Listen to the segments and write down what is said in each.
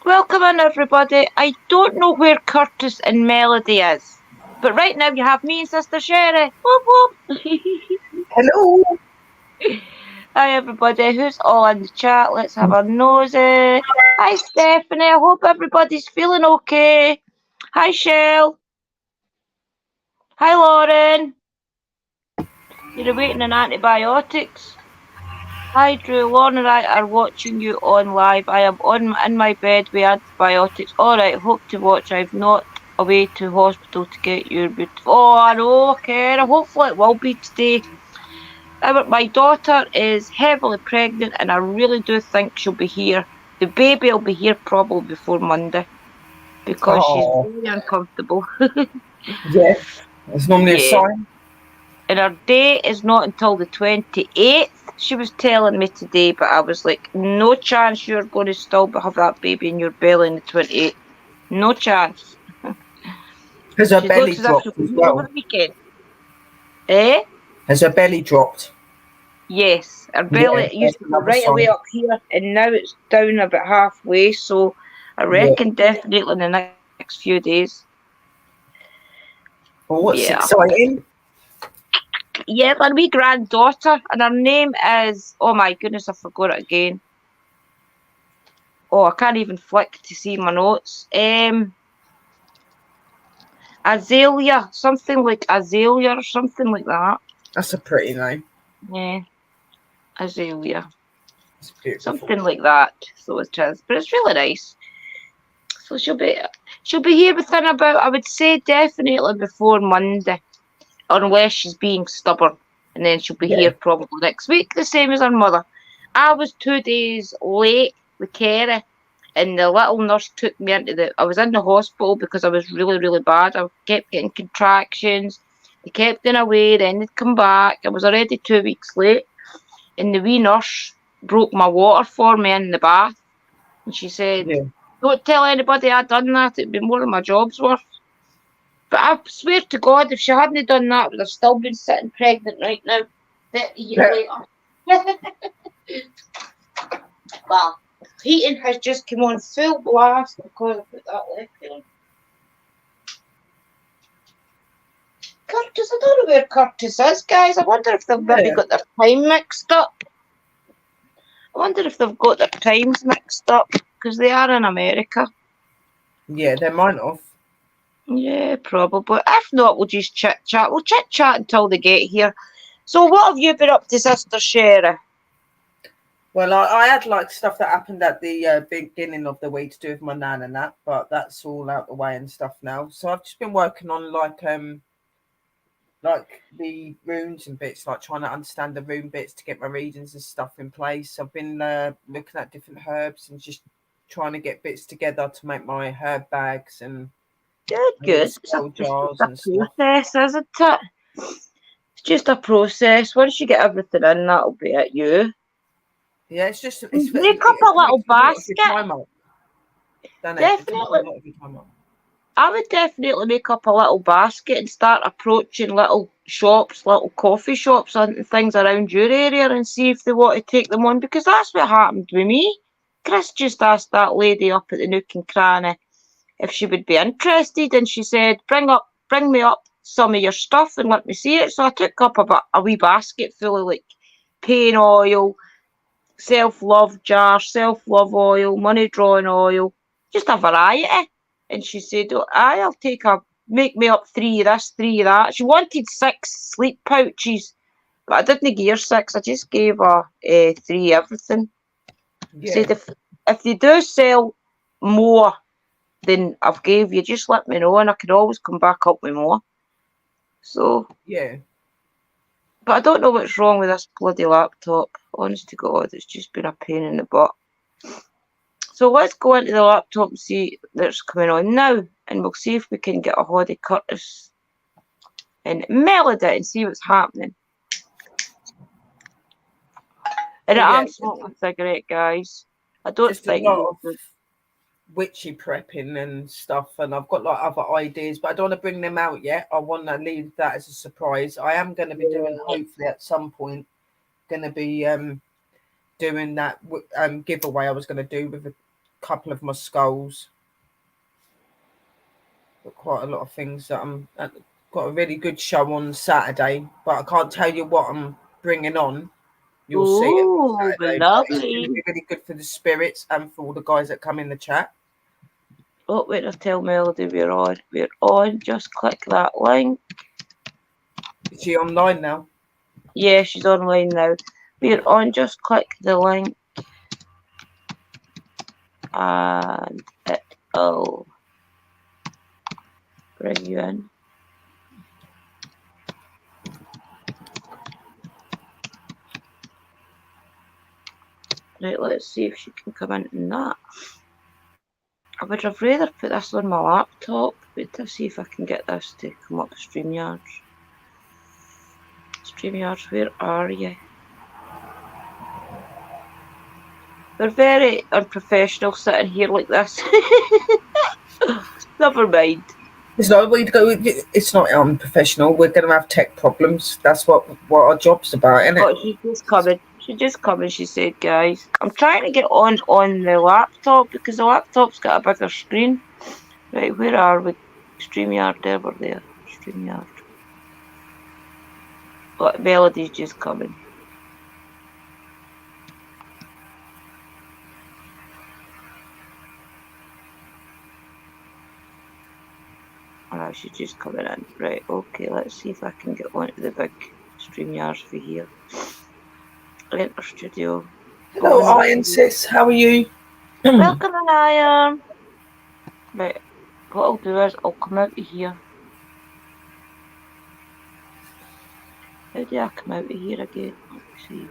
Welcome in, everybody. I don't know where Curtis and Melody is, but right now you have me and Sister Sherry. Whoop whoop. Hello. Hi, everybody. Who's all in the chat? Let's have a nosy. Hi, Stephanie. I hope everybody's feeling okay. Hi, Shell. Hi, Lauren. You're awaiting an antibiotics. Hi, Drew. Lauren and I are watching you on live. I am in my bed with antibiotics. All right. Hope to watch. I've not away to hospital to get your beautiful. Oh, I know, Kara. Hopefully it will be today. My daughter is heavily pregnant, and I really do think she'll be here. The baby will be here probably before Monday because she's Oh, very uncomfortable. yeah. It's normally a Yeah. sign. And her day is not until the 28th, she was telling me today, but I was like, no chance you're going to still have that baby in your belly on the 28th. No chance. Has her She belly looks as if she'll dropped be as here over well? the weekend. Eh? Has her belly dropped? Yes. Her belly Yeah, used that's to be another right away sign. up here, and now it's down about halfway, so I Yeah. reckon definitely in the next few days. Well, Yeah. what's exciting? Yeah, my wee granddaughter, and her name is, oh my goodness, I forgot it again. Oh, I can't even flick to see my notes. Azalea, something like Azalea or something like that. That's a pretty name. Yeah, Azalea, It's beautiful. something like that. So it is, but it's really nice. So she'll be here within about, I would say, definitely before Monday, unless she's being stubborn, and then she'll be here Yeah. probably next week, the same as her mother. I was 2 days late with Kerry, and the little nurse took me into the. I was in the hospital because I was really, really bad. I kept getting contractions. They kept going away, then they'd come back. I was already 2 weeks late, and the wee nurse broke my water for me in the bath, and she said, Yeah. "Don't tell anybody I done that. It'd be more than my job's worth." But I swear to God, if she hadn't done that, I would have still been sitting pregnant right now, 30 years Yeah. later. Well, heating has just come on full blast because I put that liquid on. Curtis, I don't know where Curtis is, guys. I wonder if they've maybe Yeah. got their time mixed up. I wonder if they've got their times mixed up because they are in America. Yeah, they might have. Yeah, probably. If not, we'll just chit chat. We'll chit chat until they get here. So, what have you been up to, Sister Sherry? Well, I had like stuff that happened at the beginning of the week to do with my nan and that, but that's all out the way and stuff now. So I've just been working on like the runes and bits, like trying to understand the rune bits to get my readings and stuff in place. I've been looking at different herbs and just trying to get bits together to make my herb bags and Good, my little good. It's, spell it's just jars a and stuff. process, isn't it? It's just a process. Once you get everything in, that'll be it, you. Yeah, it's just Make up it a little takes a lot of your basket. time up, doesn't it? It takes a Definitely. lot of your time up. I would definitely make up a little basket and start approaching little shops, little coffee shops and things around your area and see if they want to take them on because that's what happened with me. Chris just asked that lady up at the Nook and Cranny if she would be interested and she said, bring me up some of your stuff and let me see it. So I took up a wee basket full of like pain oil, self-love jar, self-love oil, money drawing oil, just a variety. And she said, oh, I'll make me up three of this, three of that. She wanted 6 sleep pouches, but I didn't give her 6. I just gave her 3 everything. I Yeah, said, if you do sell more than I've gave you, just let me know and I can always come back up with more. So, yeah. but I don't know what's wrong with this bloody laptop. Honest to God, it's just been a pain in the butt. So let's go into the laptop and see that's coming on now, and we'll see if we can get a hold of Curtis and Melody and see what's happening. And So yeah, I'm smoking a cigarette, guys. I don't just a think lot you of would. witchy prepping and stuff, and I've got like other ideas, but I don't want to bring them out yet. I want to leave that as a surprise. I am going to be doing, hopefully at some point, going to be doing that giveaway I was going to do with couple of my skulls. Got quite a lot of things that I've got a really good show on Saturday, but I can't tell you what I'm bringing on. You'll see it on Saturday. But it's going to be really good for the spirits and for all the guys that come in the chat. Oh, wait, I'll tell Melody we're on. We're on. Just click that link. Is she online now? Yeah, she's online now. We're on. Just click the link. And it'll bring you in. Right, let's see if she can come in that. I would have rather put this on my laptop, but to see if I can get this to come up StreamYard. StreamYard, where are you? We're very unprofessional sitting here like this. Never mind. It's not. It's not unprofessional. We're going to have tech problems. That's what our job's about, isn't it? Oh, she's just coming. She just coming. She said, "Guys, I'm trying to get on the laptop because the laptop's got a bigger screen." Right, where are we? StreamYard, there, we're there. StreamYard. But Melody's just coming. Alright, she's just coming in. Right, okay, let's see if I can get onto the big StreamYard for here. Enter studio. Hello, Iron Sis. How are you? Welcome in, Iron. Right, what I'll do is I'll come out of here. How do I come out of here again? Let's see.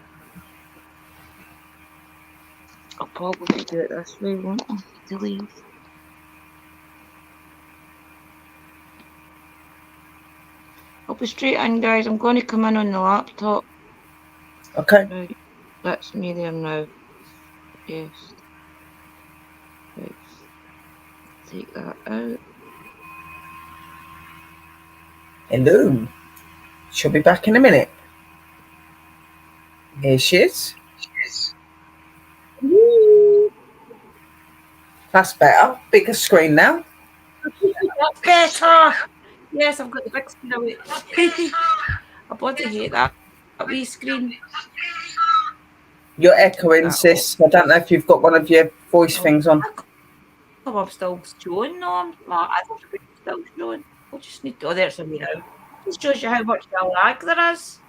I'll probably do it this way, won't I? To leave. I'll be straight in, guys. I'm going to come in on the laptop. Okay. Right, that's me there now. Yes. Right. Take that out. Hello. She'll be back in a minute. Here she is. That's better. Bigger screen now. That's better. Yes, I've got the big screen away. I bloody hate that wee screen. You're echoing, sis. I don't know if you've got one of your voice things on. Oh, I'm still showing. No, I don't think I'm still showing. I just need to. Oh, there's a wee now. Just shows you how much lag there is.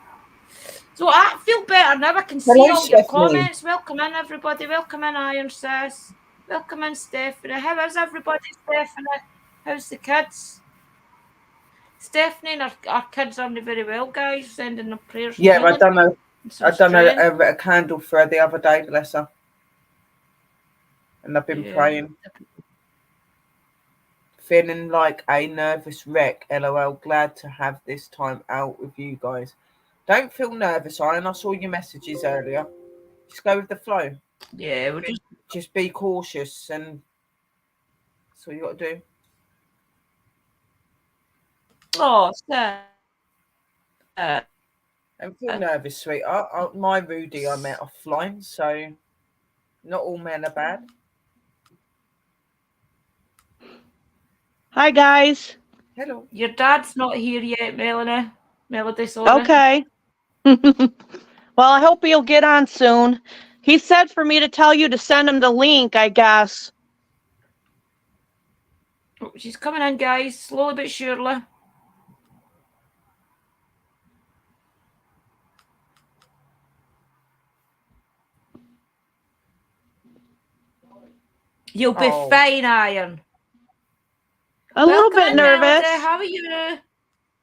So I feel better now. I can see all your comments. Welcome in, everybody. Welcome in, Iron Sis. Welcome in, Stephanie. How is everybody, Stephanie? How's the kids? Stephanie and our kids aren't very well, guys. Sending them prayers. Yeah, I don't know. I done a candle for her the other day, bless her. And I've been praying. Feeling like a nervous wreck. LOL. Glad to have this time out with you guys. Don't feel nervous, Iron. I saw your messages earlier. Just go with the flow. Yeah, we'll just be cautious, and that's all you got to do. Oh, sad. Don't feel nervous, sweetheart. My Rudy I met offline, so not all men are bad. Hi, guys. Hello. Your dad's not here yet, Melanie. Melody, sorry. Okay. Well, I hope he'll get on soon. He said for me to tell you to send him the link, I guess. Oh, she's coming in, guys, slowly but surely. You'll be fine, Iron. A little bit nervous. Melody. How are you?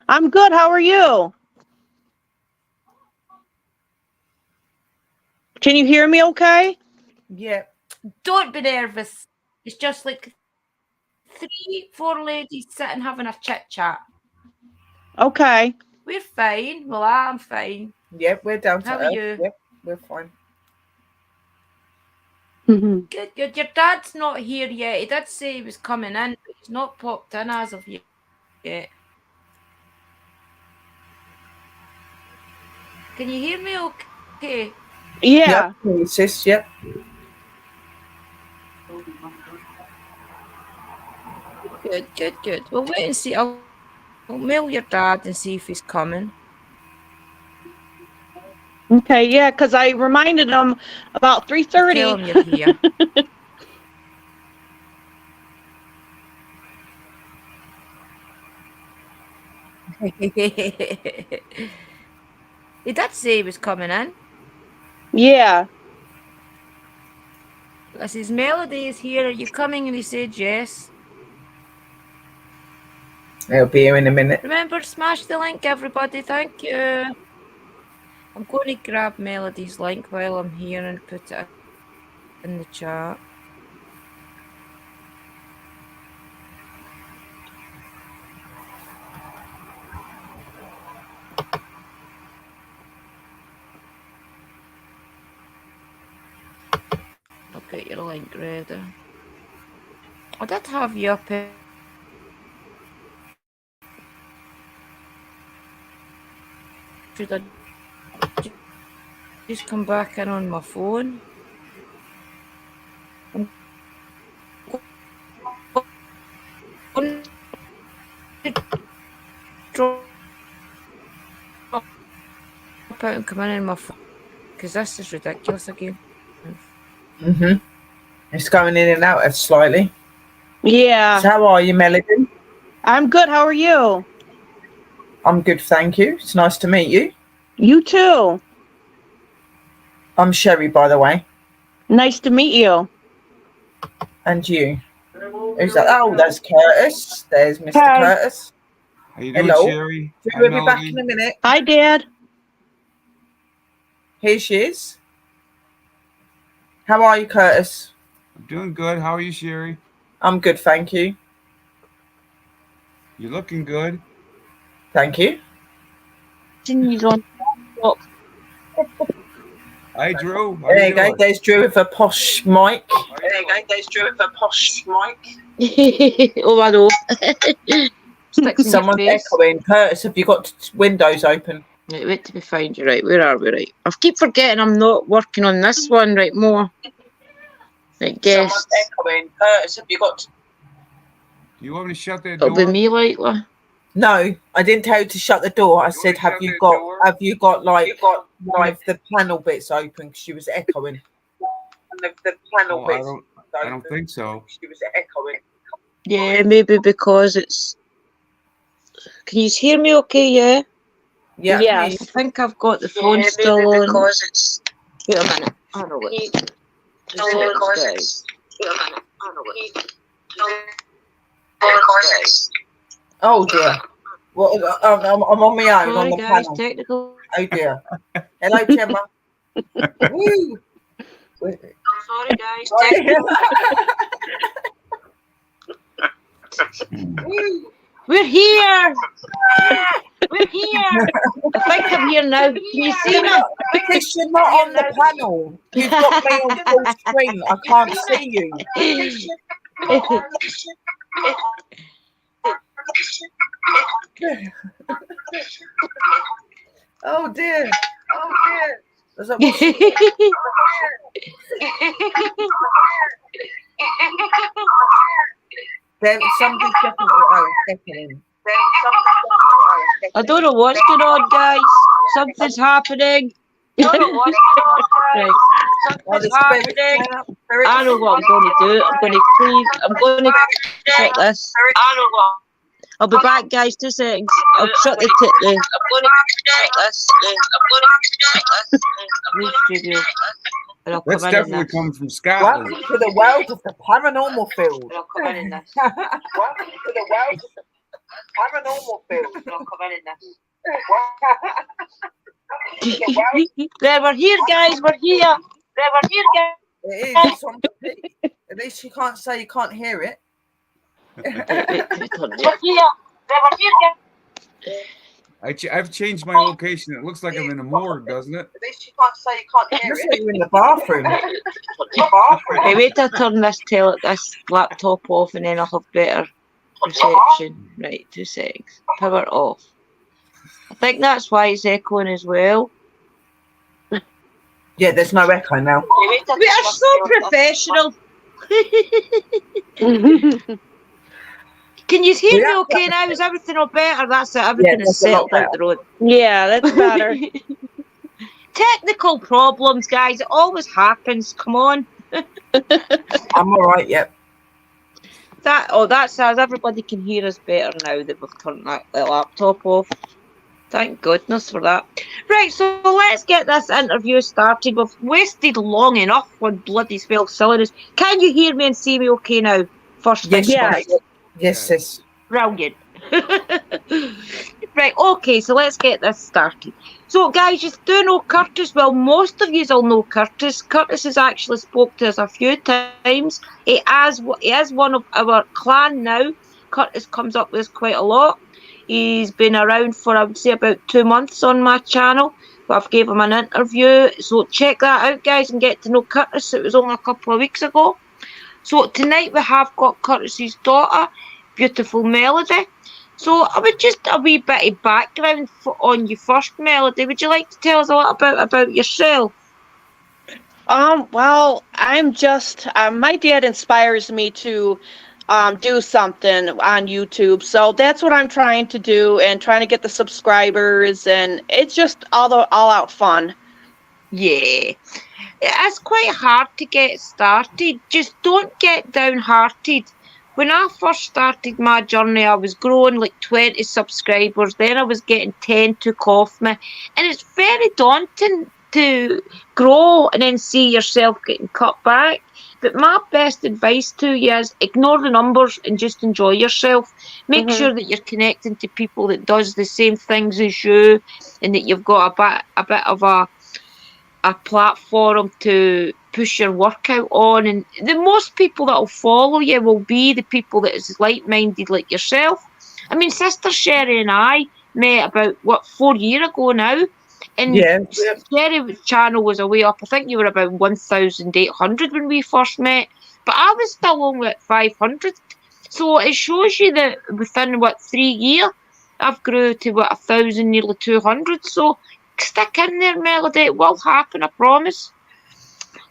I'm good. How are you? Can you hear me okay? Yeah. Don't be nervous. It's just like 3-4 ladies sitting having a chit chat. Okay. We're fine. Well, I'm fine. Yep, we're down to How earth. are you? Yep, we're fine. Good, good. Your dad's not here yet. He did say he was coming in, but he's not popped in as of yet. Can you hear me okay? Yeah. Yep, sis, yep. Good. We'll wait and see. I'll mail your dad and see if he's coming. Okay, yeah, because I reminded him about 3:30. Tell him you're here. He did say he was coming in. Yeah. I says, Melody is here. Are you coming? And he said yes. It'll be here in a minute. Remember, smash the link, everybody. Thank you. I'm going to grab Melody's link while I'm here and put it in the chat. I'll get your link ready. I did have you up here. Should I just come back in on my phone? I'm going to drop out and come in on my phone because this is ridiculous again. It's going in and out slightly. Yeah. So how are you, Melody? I'm good. How are you? I'm good, thank you. It's nice to meet you. You too. I'm Sherry, by the way. Nice to meet you. And you? Who's that? Oh, there's Curtis. There's Mr. Hi. Curtis. How you doing, Hello. Sherry? We'll be back in a minute. Hi, Dad. Here she is. How are you, Curtis? I'm doing good. How are you, Sherry? I'm good, thank you. You're looking good. Thank you. He's on. Hi, Drew. How There you go. doing? There's Drew with a posh mic. Oh, I know. Sticks in Someone's your face. echoing. Curtis, have you got windows open? Right, wait till we find you. Right, where are we? Right, I keep forgetting I'm not working on this one. Right, more. Right, guests. Someone's echoing. Curtis, have you got... Do you want me to shut that It'll be door? me, likely. No, I didn't tell you to shut the door. I said, have you got like the panel bits open? Because she was echoing. The panel Oh, I don't think so. She was echoing. Yeah, maybe because it's. Can you hear me? Okay, yeah. Yeah. Yes. I think I've got the phone still on. Because it's. Wait a minute. I know what. Oh dear. Well, I'm on my own on Sorry, the guys. panel. Technical. Oh dear. Hello, Gemma. Woo. Sorry, guys. Woo. We're here. We're here. I think I'm here now. Can you see me? Because you're not on the panel. You've got me on full screen. I can't see you. Oh dear. Oh dear. Is that what Then somebody's definitely I don't know what's going on, guys. Something's happening. I don't know what's going on, guys. Something's happening. I know what I'm going to do. I'm going to shut this. I know what. I'll be back, guys. 2 seconds. I'll shut the I'm going to shut this. Studio. And I'll That's come in definitely this. coming from Scotland. Welcome to the world of the paranormal field. And I'll come in this. Welcome to the world of the paranormal field. And I'll come in this. There, we're here, guys. We're here. There, we're here, guys. It is. It's on repeat. At least you can't say you can't hear it. We're here. There, we're here, guys. I've changed my location. It looks like I'm in a morgue, doesn't it? At least you can't say you can't hear it. Looks like you're in the bathroom. Hey, wait till I turn this laptop off and then I'll have better reception. Right, 2 seconds. Power off. I think that's why it's echoing as well. Yeah, there's no echo now. We are so professional. Can you hear me Yeah. okay now? Is everything all better? That's it. Yeah, Everything is that's a lot settled out the road. Yeah, that's better. Technical problems, guys. It always happens. Come on. I'm all right. Yep. That says everybody can hear us better now that we've turned that laptop off. Thank goodness for that. Right, so let's get this interview started. We've wasted long enough on bloody spell silliness. Can you hear me and see me okay now? First things Yes. Yes. first. Yes. Sis. Brilliant. Right, okay, so let's get this started. So, guys, you do know Curtis. Well, most of you will know Curtis. Curtis has actually spoke to us a few times. He is one of our clan now. Curtis comes up with us quite a lot. He's been around for, I would say, about 2 months on my channel. But I've gave him an interview. So check that out, guys, and get to know Curtis. It was only a couple of weeks ago. So tonight we have got Curtis's daughter, beautiful Melody. So I would just a wee bit of background on you first, Melody. Would you like to tell us a little bit about yourself? Well, I'm just, my dad inspires me to do something on YouTube. So that's what I'm trying to do and trying to get the subscribers. And it's just all out fun. Yeah. It's quite hard to get started. Just don't get downhearted. When I first started my journey, I was growing like 20 subscribers. Then I was getting 10 took off me. And it's very daunting to grow and then see yourself getting cut back. But my best advice to you is ignore the numbers and just enjoy yourself. Make sure that you're connecting to people that does the same things as you and that you've got a bit of a platform to push your work out on. And the most people that will follow you will be the people that is like-minded like yourself. I mean, Sister Sherry and I met about, 4 years ago now? And Yeah. Sherry's channel was away up. I think you were about 1,800 when we first met. But I was still only at 500. So it shows you that within, 3 years, I've grew to, 1,000, nearly 200. So stick in there, Melody. It will happen, I promise.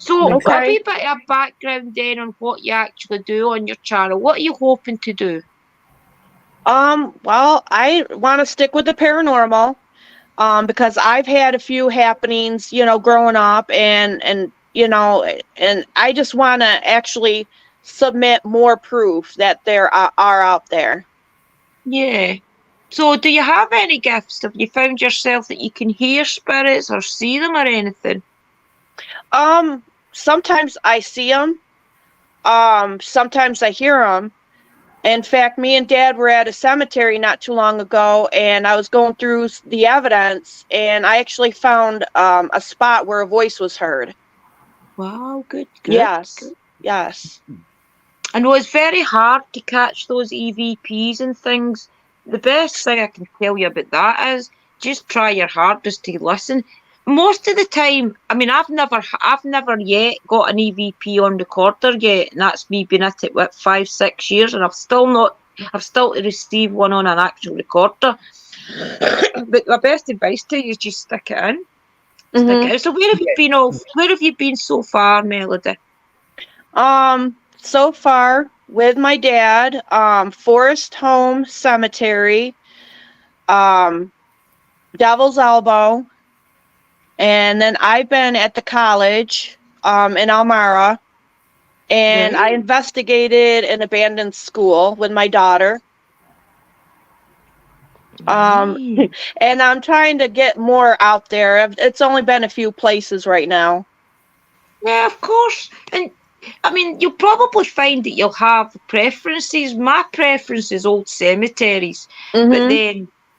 So, a wee bit of background then on what you actually do on your channel. What are you hoping to do? Well, I want to stick with the paranormal, because I've had a few happenings, growing up and I just want to actually submit more proof that there are out there. Yeah. So, do you have any gifts? Have you found yourself that you can hear spirits or see them or anything? Sometimes I see them. Sometimes I hear them. In fact, me and Dad were at a cemetery not too long ago, and I was going through the evidence, and I actually found a spot where a voice was heard. Wow, good. Yes, Good. yes. I know it's very hard to catch those EVPs and things. The best thing I can tell you about that is just try your hardest to listen. Most of the time, I mean, I've never yet got an EVP on recorder yet, and that's me been at it 5-6 years, and I've still to receive one on an actual recorder. But my best advice to you is just stick it in. Stick it in. So where have you been so far, Melody? So far with my dad, Forest Home Cemetery, Devil's Elbow, and then I've been at the college, in Elmira, and I investigated an abandoned school with my daughter. And I'm trying to get more out there. It's only been a few places right now. Yeah, of course. And I mean, you'll probably find that you'll have preferences. My preference is old cemeteries, but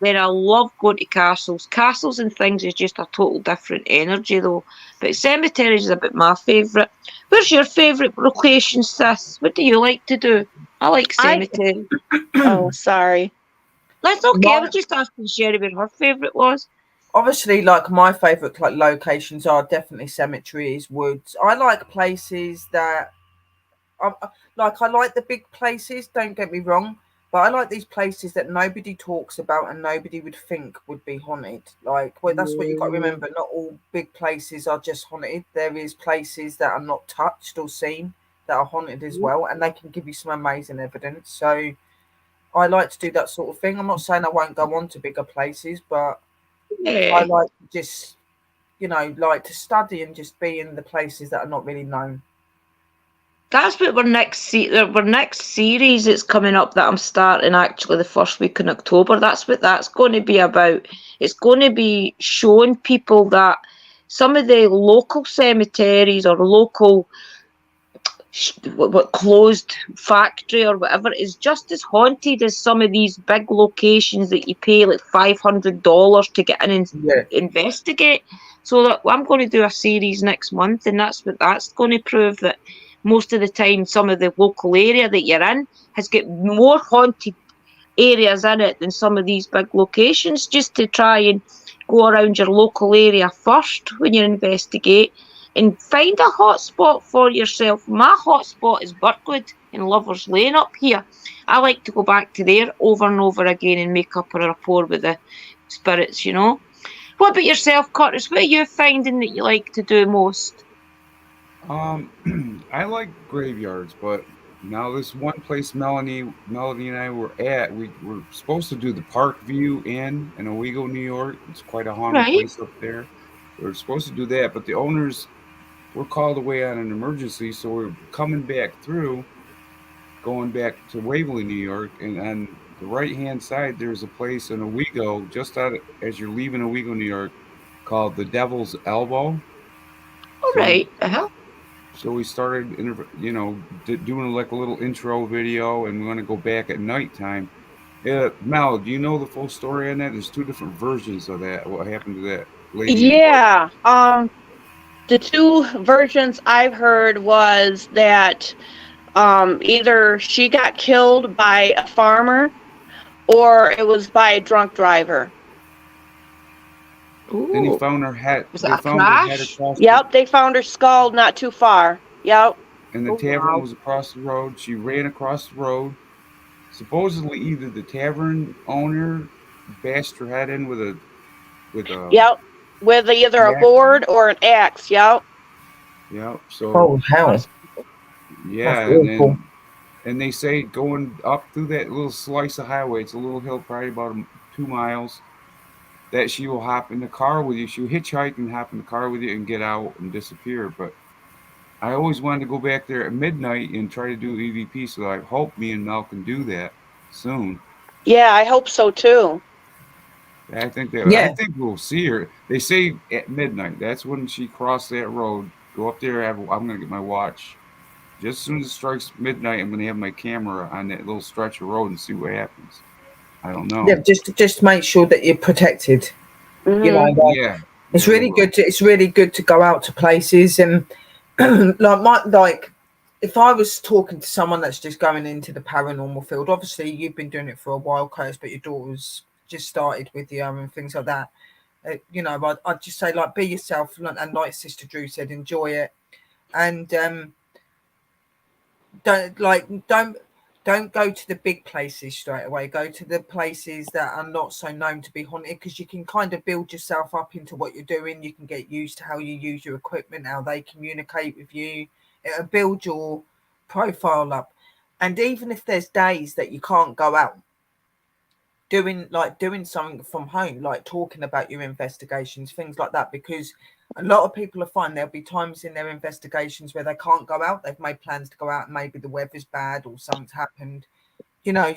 then I love going to castles. Castles and things is just a total different energy, though. But cemeteries is a bit my favourite. Where's your favourite location, sis? What do you like to do? I like cemetery. Oh, sorry. That's okay. I was just asking Sherry what her favourite was. Obviously, like my favourite locations are definitely cemeteries, woods. I like places that, I like the big places. Don't get me wrong, but I like these places that nobody talks about and nobody would think would be haunted. That's what you've got to remember. Not all big places are just haunted. There is places that are not touched or seen that are haunted as well, and they can give you some amazing evidence. So I like to do that sort of thing. I'm not saying I won't go on to bigger places, but I Yeah. like to just, like to study and just be in the places that are not really known. That's what our next series that's coming up that I'm starting actually the first week in October. That's what that's going to be about. It's going to be showing people that some of the local cemeteries or local what closed factory or whatever is just as haunted as some of these big locations that you pay like $500 to get in and Yeah. investigate. So that I'm going to do a series next month, and that's what that's going to prove, that most of the time some of the local area that you're in has got more haunted areas in it than some of these big locations, just to try and go around your local area first when you investigate and find a hot spot for yourself. My hot spot is Birkwood and Lovers Lane up here. I like to go back to there over and over again and make up a rapport with the spirits, you know. What about yourself, Curtis? What are you finding that you like to do most? I like graveyards, but now this one place Melody and I were at, we were supposed to do the Park View Inn in Owego, New York. It's quite a haunted Right. place up there. We were supposed to do that, but the owners were called away on an emergency, so we're coming back through, going back to Waverly, New York, and on the right hand side there's a place in Owego, just out as you're leaving Owego, New York, called the Devil's Elbow. All So we right. Uh-huh. So we started, doing like a little intro video, and we want to go back at nighttime. Mal, do you know the full story on that? There's two different versions of that. What happened to that lady in the park? Yeah. The two versions I've heard was that either she got killed by a farmer or it was by a drunk driver. Then he Ooh. found her head. Was They it a found her head crash? across. Yep, they found her skull not too far. Yep. And the Oh, tavern wow. was across the road. She ran across the road. Supposedly, either the tavern owner bashed her head in with a Yep. With either a axe. board or an axe. Yep. Yeah. So Oh, hell. That's yeah, That's awful. and they say going up through that little slice of highway, it's a little hill, probably about 2 miles, that she will hop in the car with you. She'll hitchhike and hop in the car with you and get out and disappear. But I always wanted to go back there at midnight and try to do EVP, so I hope me and Mel can do that soon. Yeah, I hope so too. I think Yeah. we'll see her. They say at midnight. That's when she crossed that road. Go up there. I'm gonna get my watch. Just as soon as it strikes midnight, I'm gonna have my camera on that little stretch of road and see what happens. I don't know. Yeah, just make sure that you're protected. Mhm. Yeah, It's we really will. good. It's really good to go out to places and like if I was talking to someone that's just going into the paranormal field. Obviously, you've been doing it for a while, Curtis, but your daughter's just started with you and things like that. I'd just say like be yourself, and like Sister Drew said, enjoy it, and don't go to the big places straight away. Go to the places that are not so known to be haunted, because you can kind of build yourself up into what you're doing. You can get used to how you use your equipment, how they communicate with you. It'll build your profile up. And even if there's days that you can't go out, doing something from home, like talking about your investigations, things like that, because a lot of people are fine. There'll be times in their investigations where they can't go out. They've made plans to go out and maybe the weather's bad or something's happened,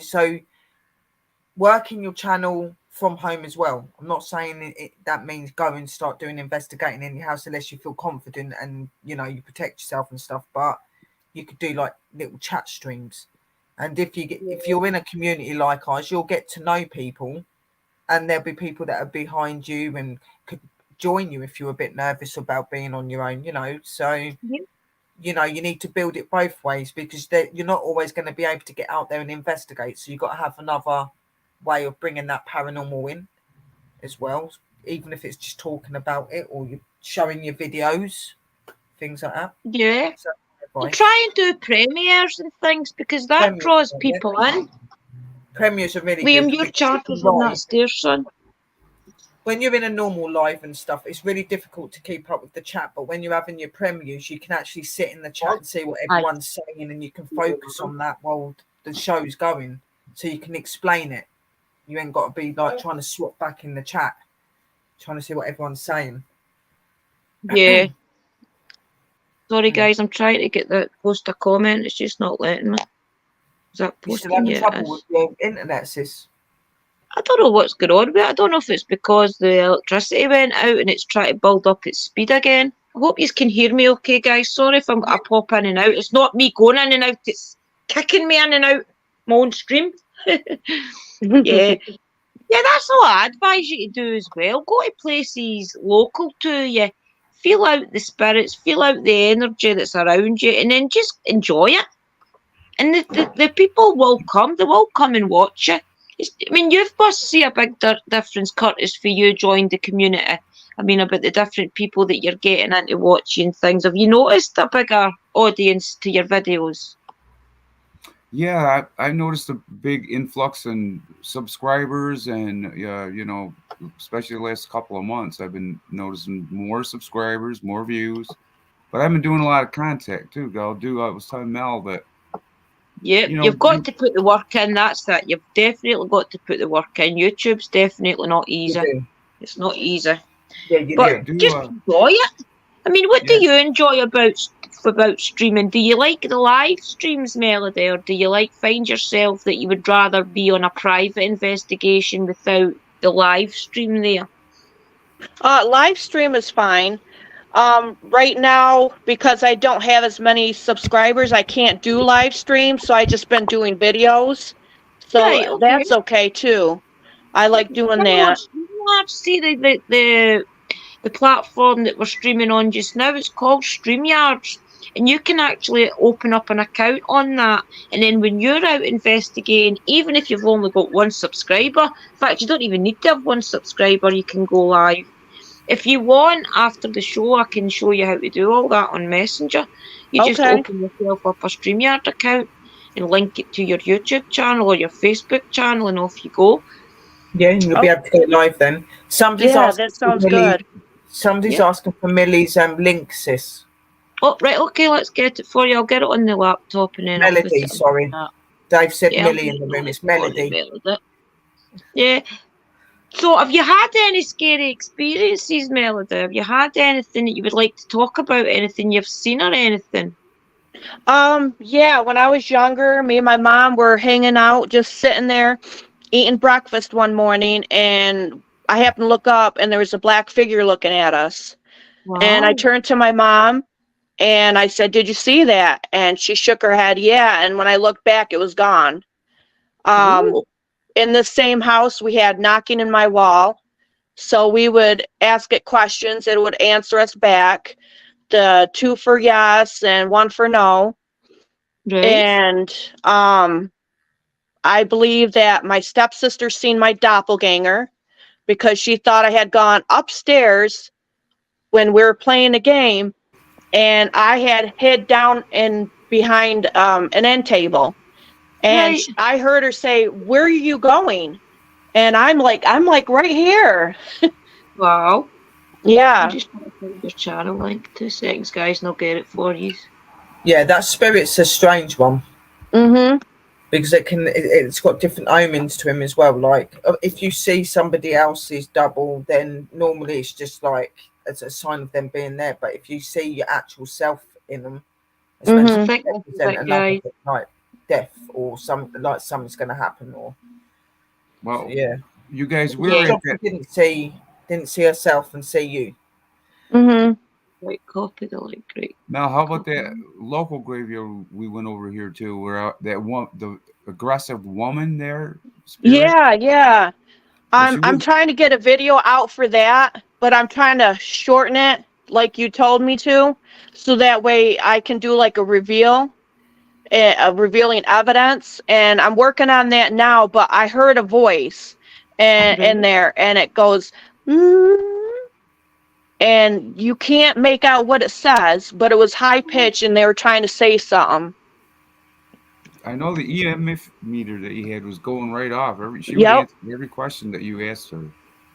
so working your channel from home as well. I'm not saying that means go and start doing investigating in your house unless you feel confident and you protect yourself and stuff, but you could do like little chat streams. And if you're in a community like ours, you'll get to know people, and there'll be people that are behind you and could join you if you're a bit nervous about being on your own. So you need to build it both ways, because you're not always going to be able to get out there and investigate. So you've got to have another way of bringing that paranormal in as well, even if it's just talking about it or you're showing your videos, things like that. Yeah. So, And try and do premieres and things, because that draws people in. Premieres are really Liam, good. your charter's on that stairs, son. When you're in a normal live and stuff, it's really difficult to keep up with the chat. But when you're having your premieres, you can actually sit in the chat and see what everyone's saying, and you can focus on that while the show's going. so you can explain it. You ain't got to be like trying to swap back in the chat, trying to see what everyone's saying. Yeah. Sorry, guys, I'm trying to get that post a comment. It's just not letting me. Is that You still posting having yet? trouble with your internet, sis? I don't know what's going on with it. I don't know if it's because the electricity went out and it's trying to build up its speed again. I hope you can hear me okay, guys. Sorry if I pop in and out. It's not me going in and out. It's kicking me in and out my own stream. Yeah. Yeah, that's all I advise you to do as well. Go to places local to you. Feel out the spirits, feel out the energy that's around you, and then just enjoy it. And the people will come. They will come and watch you. I mean, you must see a big difference, Curtis, for you joining the community. I mean, about the different people that you're getting into watching things. Have you noticed a bigger audience to your videos? Yeah, I've noticed a big influx in subscribers, and you know, especially the last couple of months, I've been noticing more subscribers, more views. But I've been doing a lot of content too. I was telling Mel that, Yeah, you know, you've got to put the work in. That's that. You've definitely got to put the work in. YouTube's definitely not easy. It's not easy. Yeah, you But do. just enjoy it. I mean, what do Yeah. you enjoy about streaming? Do you like the live streams, Melody, or do you find yourself that you would rather be on a private investigation without the live stream there? Live stream is fine. Right now, because I don't have as many subscribers, I can't do live stream, so I just been doing videos. So Right, okay. that's okay too. I like doing that. See the platform that we're streaming on just now, it's called StreamYards. And you can actually open up an account on that. And then when you're out investigating, even if you've only got one subscriber, in fact, you don't even need to have one subscriber, you can go live. If you want, after the show, I can show you how to do all that on Messenger. You just open yourself up a StreamYard account and link it to your YouTube channel or your Facebook channel, and off you go. Yeah, you'll be able to go live then. Somebody's asking that sounds for Millie, good. Somebody's asking for Millie's link, sis. Oh, right, okay, let's get it for you. I'll get it on the laptop and then Melody, sorry. Dave said Yeah, Millie in the room. It's Melody. Yeah. So have you had any scary experiences, Melody? Have you had anything that you would like to talk about? Anything you've seen or anything? Yeah, when I was younger, me and my mom were hanging out, just sitting there eating breakfast one morning, and I happened to look up and there was a black figure looking at us. Wow. And I turned to my mom and I said, "Did you see that?" And she shook her head, "Yeah." And when I looked back, it was gone. In the same house, we had knocking in my wall. So we would ask it questions. It would answer us back. The 2 for yes and 1 for no. Right. And I believe that my stepsister seen my doppelganger because she thought I had gone upstairs when we were playing a game, and I had hid down in behind an end table. And Right. I heard her say, "Where are you going?" And I'm like right here. Wow. Yeah. I'm just going to put your channel link. 2 seconds, guys, and I'll get it for you. Yeah, that spirit's a strange one. Mm-hmm. Because it's got different omens to him as well. Like if you see somebody else's double, then normally it's just like it's a sign of them being there. But if you see your actual self in them, it's meant to represent another thing, like death or something, like something's going to happen. Or well, yeah, you guys didn't see herself and see you. Mm-hmm. Right, copy the link. Great. Now, how about that local graveyard we went over here to, where the aggressive woman there? Spirit? Yeah. I'm trying to get a video out for that, but I'm trying to shorten it like you told me to, so that way I can do like a revealing evidence. And I'm working on that now, but I heard a voice in there, and it goes, and you can't make out what it says, but it was high pitched, and they were trying to say something. I know the EMF meter that you had was going right off. She would answer every question that you asked her.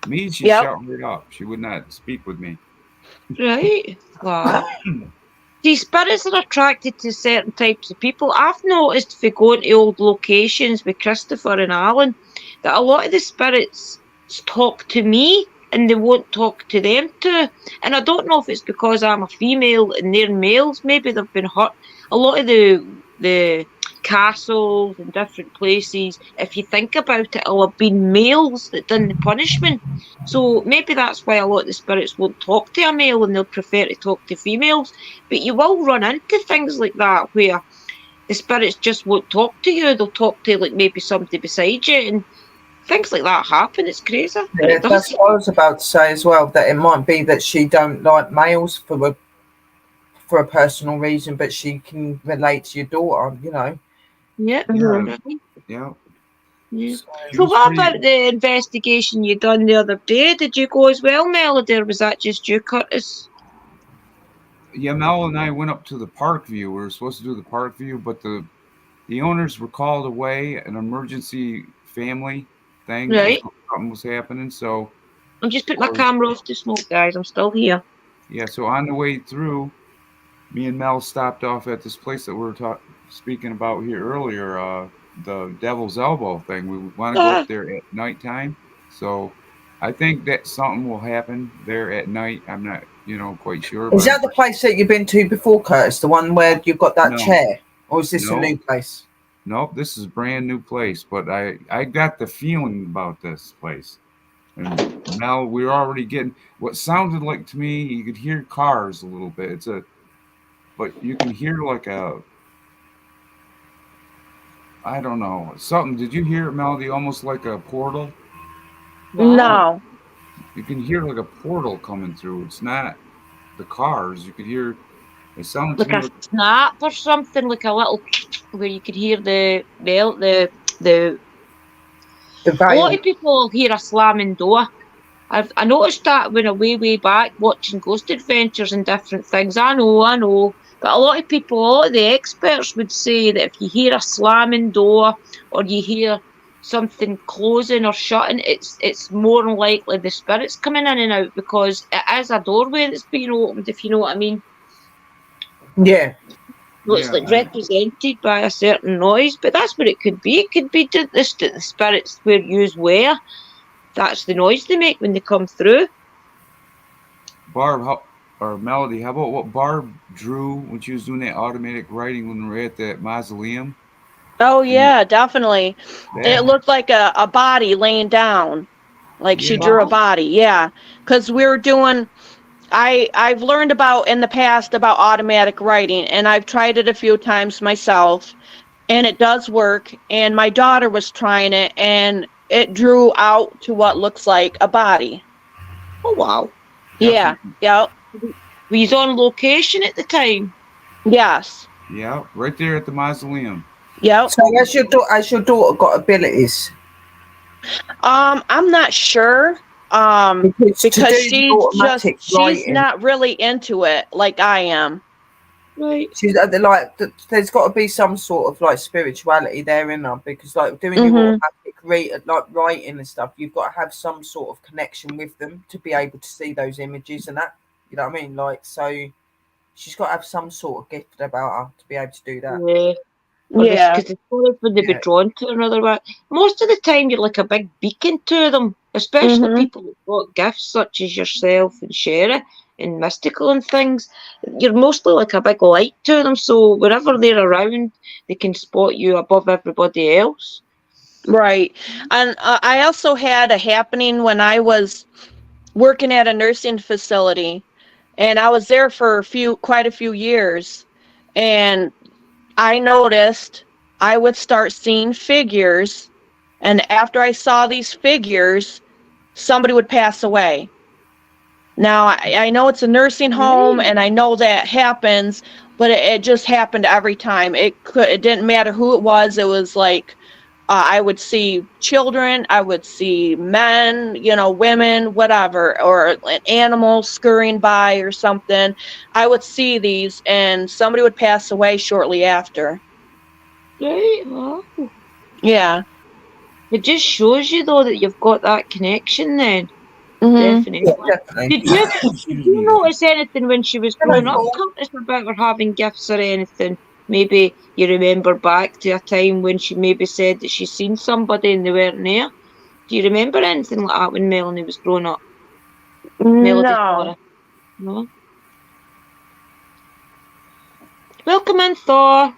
Me, she'd shout right up. She would not speak with me. Right. Wow. See, spirits are attracted to certain types of people. I've noticed if we go into old locations with Christopher and Alan, that a lot of the spirits talk to me and they won't talk to them too. And I don't know if it's because I'm a female and they're males. Maybe they've been hurt. A lot of the castles and different places, if you think about it, will have been males that done the punishment. So maybe that's why a lot of the spirits won't talk to a male and they'll prefer to talk to females. But you will run into things like that where the spirits just won't talk to you. They'll talk to like maybe somebody beside you, and things like that happen. It's crazy. But Yeah, it does. that's what I was about to say as well. That it might be that she don't like males for a personal reason, but she can relate to your daughter. You know. Yeah. Mhm. Right. Yeah. Yeah. So, So was what pretty- about the investigation you done the other day? Did you go as well, Melody, or was that just you, Curtis? Yeah, Mel and I went up to the park view. We were supposed to do the park view, but the owners were called away. An emergency family thing was Right. something was happening. So I'm just putting my camera off to smoke, guys. I'm still here. yeah, so on the way through, me and Mel stopped off at this place that we were speaking about here earlier. The Devil's Elbow thing. We want to go Ah, up there at nighttime. So I think that something will happen there at night. I'm not, quite sure. is But that the place that you've been to before, Curtis? The one where you've got that No. chair, or is this a No. new place? Nope, this is a brand new place. But I got the feeling about this place. And now we're already getting what sounded like to me. You could hear cars a little bit. But you can hear like I don't know, something. Did you hear it, Melody? Almost like a portal. wow. No. You can hear like a portal coming through. It's not the cars. You could hear. It sounded to Like me a snap or something, like a little where you could hear the. The A lot veil. of people will hear a slamming door. I noticed that when I way back watching Ghost Adventures and different things. I know. But a lot of people, a lot of the experts would say that if you hear a slamming door or you hear something closing or shutting, it's more than likely the spirits coming in and out because it is a doorway that's being opened, if you know what I mean. Yeah. So it's Yeah, like represented by a certain noise, but that's what it could be. It could be that the spirits were used where. That's the noise they make when they come through. Barb, or Melody, how about what Barb drew when she was doing that automatic writing when we were at that mausoleum? Oh yeah, definitely. It That, looked like a body laying down. Like she Yeah. drew a body, yeah. Because we were doing I've learned about in the past about automatic writing and I've tried it a few times myself and it does work. And my daughter was trying it and it drew out to what looks like a body. Oh wow. Yeah, yep, Were you on location at the time? yes, yeah, right there at the mausoleum. yep. So has your daughter got abilities? I'm not sure. Because to Because do automatic she's writing, not really into it like I am. Right. she's there's got to be some sort of like spirituality there in her because like doing your Mhm. automatic like writing and stuff, you've got to have some sort of connection with them to be able to see those images and that. You know what I mean? Like so, she's got to have some sort of gift about her to be able to do that. Yeah. Yeah. Because the stories would they be Yeah. drawn to another way. Most of the time, you're like a big beacon to them, especially Mhm. people who've got gifts such as yourself and Sherry and mystical and things. You're mostly like a big light to them, so wherever they're around, they can spot you above everybody else. Right. And I also had a happening when I was working at a nursing facility and I was there for quite a few years and I noticed I would start seeing figures and after I saw these figures somebody would pass away. Now I know it's a nursing home and I know that happens, but it just happened every time. It didn't matter who it was. It was like I would see children, I would see men, women, whatever, or an animal scurrying by or something. I would see these and somebody would pass away shortly after. Right. Wow. Yeah. It just shows you though that you've got that connection then. Definitely. Yeah, definitely. Did you notice anything when she was growing up, Curtis, about her having gifts or anything? Maybe you remember back to a time when she maybe said that she's seen somebody and they weren't there. Do you remember anything like that when Melanie was growing up? Melody, No. sorry. No? Welcome in, Thor.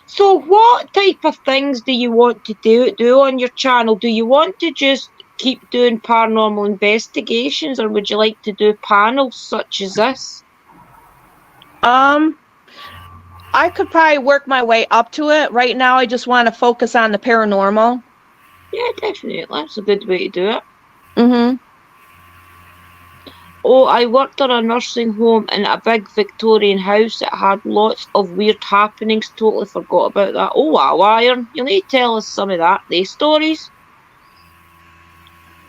So what type of things do you want to do on your channel? Do you want to just keep doing paranormal investigations, or would you like to do panels such as this? I could probably work my way up to it. Right now, I just want to focus on the paranormal. Yeah, definitely. That's a good way to do it. Mm-hmm. Oh, I worked at a nursing home in a big Victorian house that had lots of weird happenings. Totally forgot about that. Oh, wow, Iron. You'll need to tell us some of that. These stories.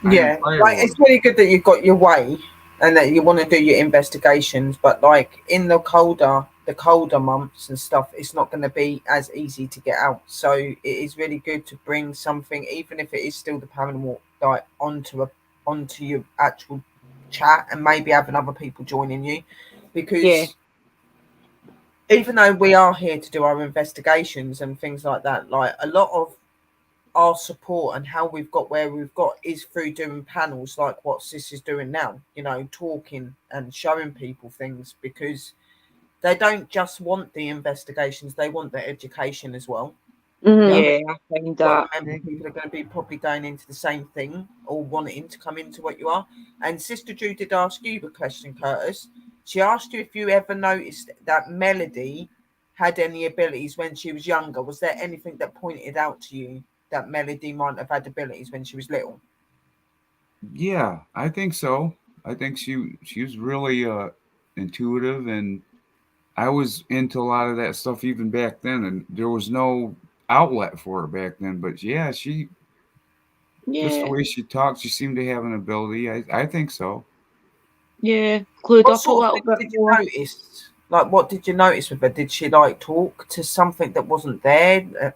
Yeah, like it's really good that you've got your way and that you want to do your investigations, but like in the colder months and stuff, it's not going to be as easy to get out. So it is really good to bring something, even if it is still the paranormal, like onto your actual chat, and maybe having other people joining you, because Yeah. even though we are here to do our investigations and things like that, like a lot of our support and how we've got where we've got is through doing panels like what Sis is doing now, talking and showing people things, because they don't just want the investigations, they want the education as well. Mm-hmm. Yeah, I find that. Remember, people are going to be probably going into the same thing or wanting to come into what you are. And Sister Drew did ask you the question, Curtis. She asked you if you ever noticed that Melody had any abilities when she was younger. Was there anything that pointed out to you that Melody might have had abilities when she was little? Yeah, I think so. I think she was really intuitive, and I was into a lot of that stuff even back then, and there was no outlet for her back then. But yeah, she just the Yeah, way she talked, she seemed to have an ability. I think so. yeah. Clued What up a sort of little things bit did you more. notice? Like, what did you notice with her? Did she like talk to something that wasn't there? Did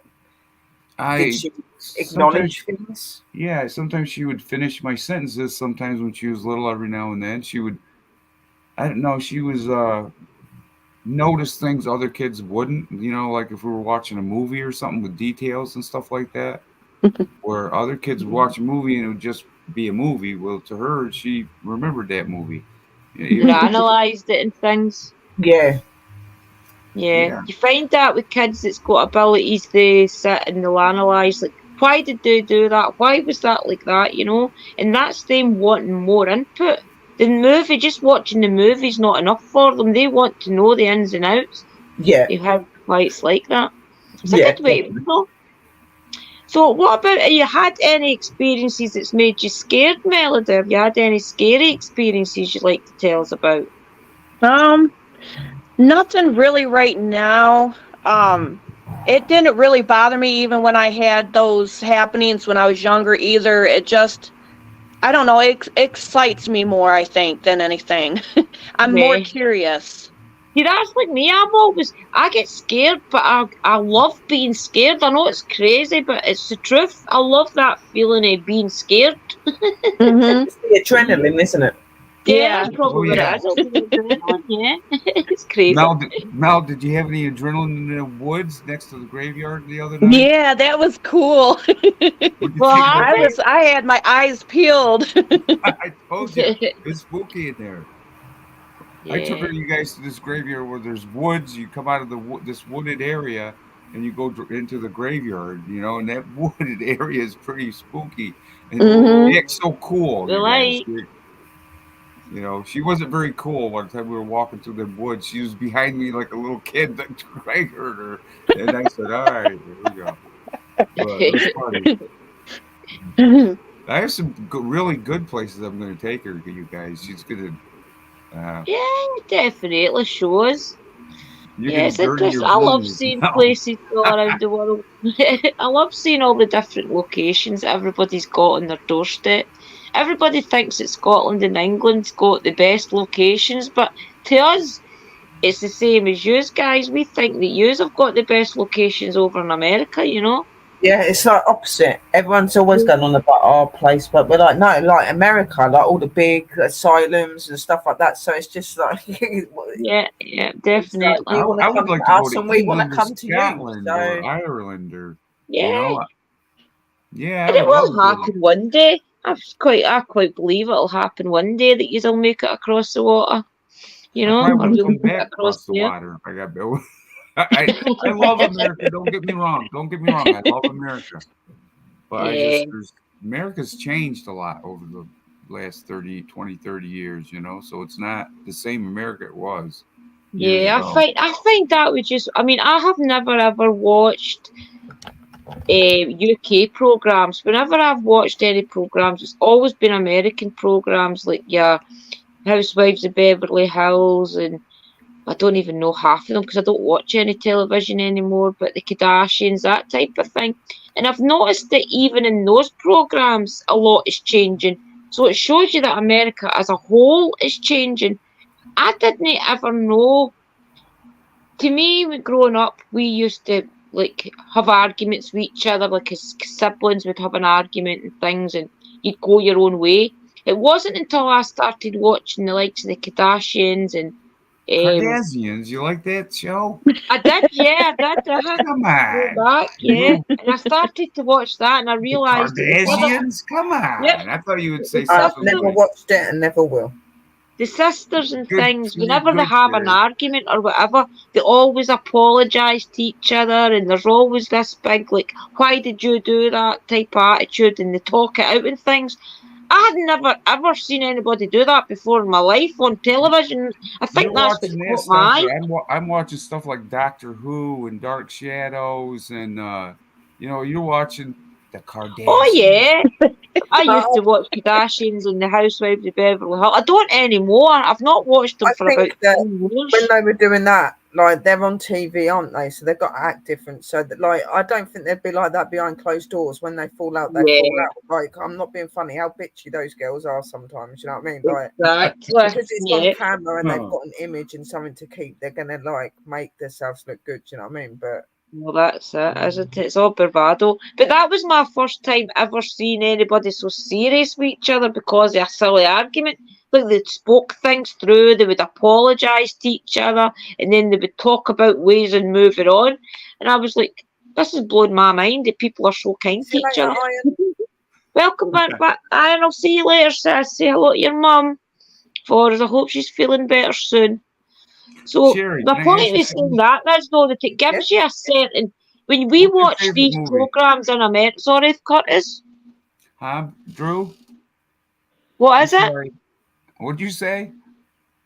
I she sometimes acknowledge things? Yeah, sometimes she would finish my sentences. Sometimes when she was little, every now and then, she would. I don't know. She was notice things other kids wouldn't. Like if we were watching a movie or something with details and stuff like that, where other kids would watch a movie and it would just be a movie. Well, to her, she remembered that movie. And Even analysed it and things. Yeah. Yeah. yeah, You find that with kids that's got abilities, they sit and they'll analyse, like, why did they do that? Why was that like that? And that's them wanting more input. The movie, just watching the movie's not enough for them. They want to know the ins and outs. Yeah. They have why it's like that. It's a Yeah. good way to go. So, what about, have you had any experiences that's made you scared, Melody? Have you had any scary experiences you'd like to tell us about? Nothing really right now. It didn't really bother me even when I had those happenings when I was younger either. It just, I don't know, it excites me more, I think, than anything. I'm more Yeah. curious. See, that's like me. I get scared, but I love being scared. I know it's crazy, but it's the truth. I love that feeling of being scared. Mm-hmm. It's the adrenaline, isn't it? Yeah, Yeah. that's probably what yeah. it is. It'll be adrenaline, yeah. It's crazy. Mel, did you have any adrenaline in the woods next to the graveyard the other night? Yeah, that was cool. What'd you Well, think about that? I had my eyes peeled. I told you, it's spooky in there. I took Yeah. you guys to this graveyard where there's woods. You come out of this wooded area and you go into the graveyard, and that wooded area is pretty spooky. And Mm-hmm. it's so cool, We you guys. like. She wasn't very cool one time we were walking through the woods. She was behind me like a little kid that I heard her. And I said, all right, here we go. But it was funny. I have some really good places I'm going to take her, you guys. She's going to... Yeah, definitely shows. Yeah, it's dirty interesting. your I love boots seeing now. places all around the world. I love seeing all the different locations that everybody's got on their doorstep. Everybody thinks that Scotland and England's got the best locations, but to us, it's the same as yous guys. We think that yous have got the best locations over in America, Yeah, it's like opposite. Everyone's always going on about our place, but we're like, no, like America, like all the big asylums and stuff like that. So it's just like, Yeah, it's like definitely. you want I to would come like to to go us to and we want to England or come to you. Scotland or So Ireland or, you Yeah. know, yeah, I And it would love will to go there. happen one day. I quite believe it'll happen one day that you'll make it across the water, I or probably wouldn't you'll come make it back across across the there. water if I got bit. I love America. Don't get me wrong. I love America. But Yeah, America's changed a lot over the last 30 years, you know, so it's not the same America it was years yeah. ago. I find that would just. I mean, I have never ever watched UK programs. Whenever I've watched any programs, it's always been American programs, like Housewives of Beverly Hills, and I don't even know half of them because I don't watch any television anymore. But the Kardashians, that type of thing. And I've noticed that even in those programs, a lot is changing. So it shows you that America as a whole is changing. I didn't ever know. To me, when growing up, we used to like have arguments with each other, like as siblings would have an argument and things, and you'd go your own way. It wasn't until I started watching the likes of the Kardashians and um, Kardashians, you like that show? I did, yeah, I did. Come Go on. back, yeah, and I started to watch that, and I The realised that the brothers, Kardashians? Come yep, on. I thought you would the say I've something sisters never like watched it and never will. the sisters and good, things, whenever they good have an shit. argument or whatever, they always apologise to each other, and there's always this big, like, why did you do that type of attitude, and they talk it out and things. I had never ever seen anybody do that before in my life on television. I You're think that's what watching that caught stuff, my but eye. I'm watching stuff like Doctor Who and Dark Shadows, and you know, you're watching the Oh, Kardashians. yeah. I used Uh, to watch Kardashians and the Housewives of Beverly Hills. I don't anymore. I've not watched them I for about think that 10 when years. they were doing that, like they're on TV, aren't they? So they've got to act different. So that, like, I don't think they'd be like that behind closed doors. When they fall out, they fall Yeah, out. Like, I'm not being funny. How bitchy those girls are sometimes. You know what I mean? Like, exactly. because it's on Yeah. camera and they've Huh. got an image and something to keep, they're gonna like make themselves look good. You know what I mean? But Well, that's it, isn't it? It's all bravado. But that was my first time ever seeing anybody so serious with each other because of a silly argument. Like they spoke things through, they would apologise to each other, and then they would talk about ways and moving on. And I was like, this is blowing my mind that people are so kind see to you each later, other. Ian. Welcome back, Ian. I'll see you later, sis. Say hello to your mum for us. I hope she's feeling better soon. So Sherry, my can I ask point you is saying something? that is though that it Yeah. gives you a certain when we What's your watch favorite these movie? programs in America. Sorry, Curtis. Huh, Drew? What I'm is it? sorry. What'd you say?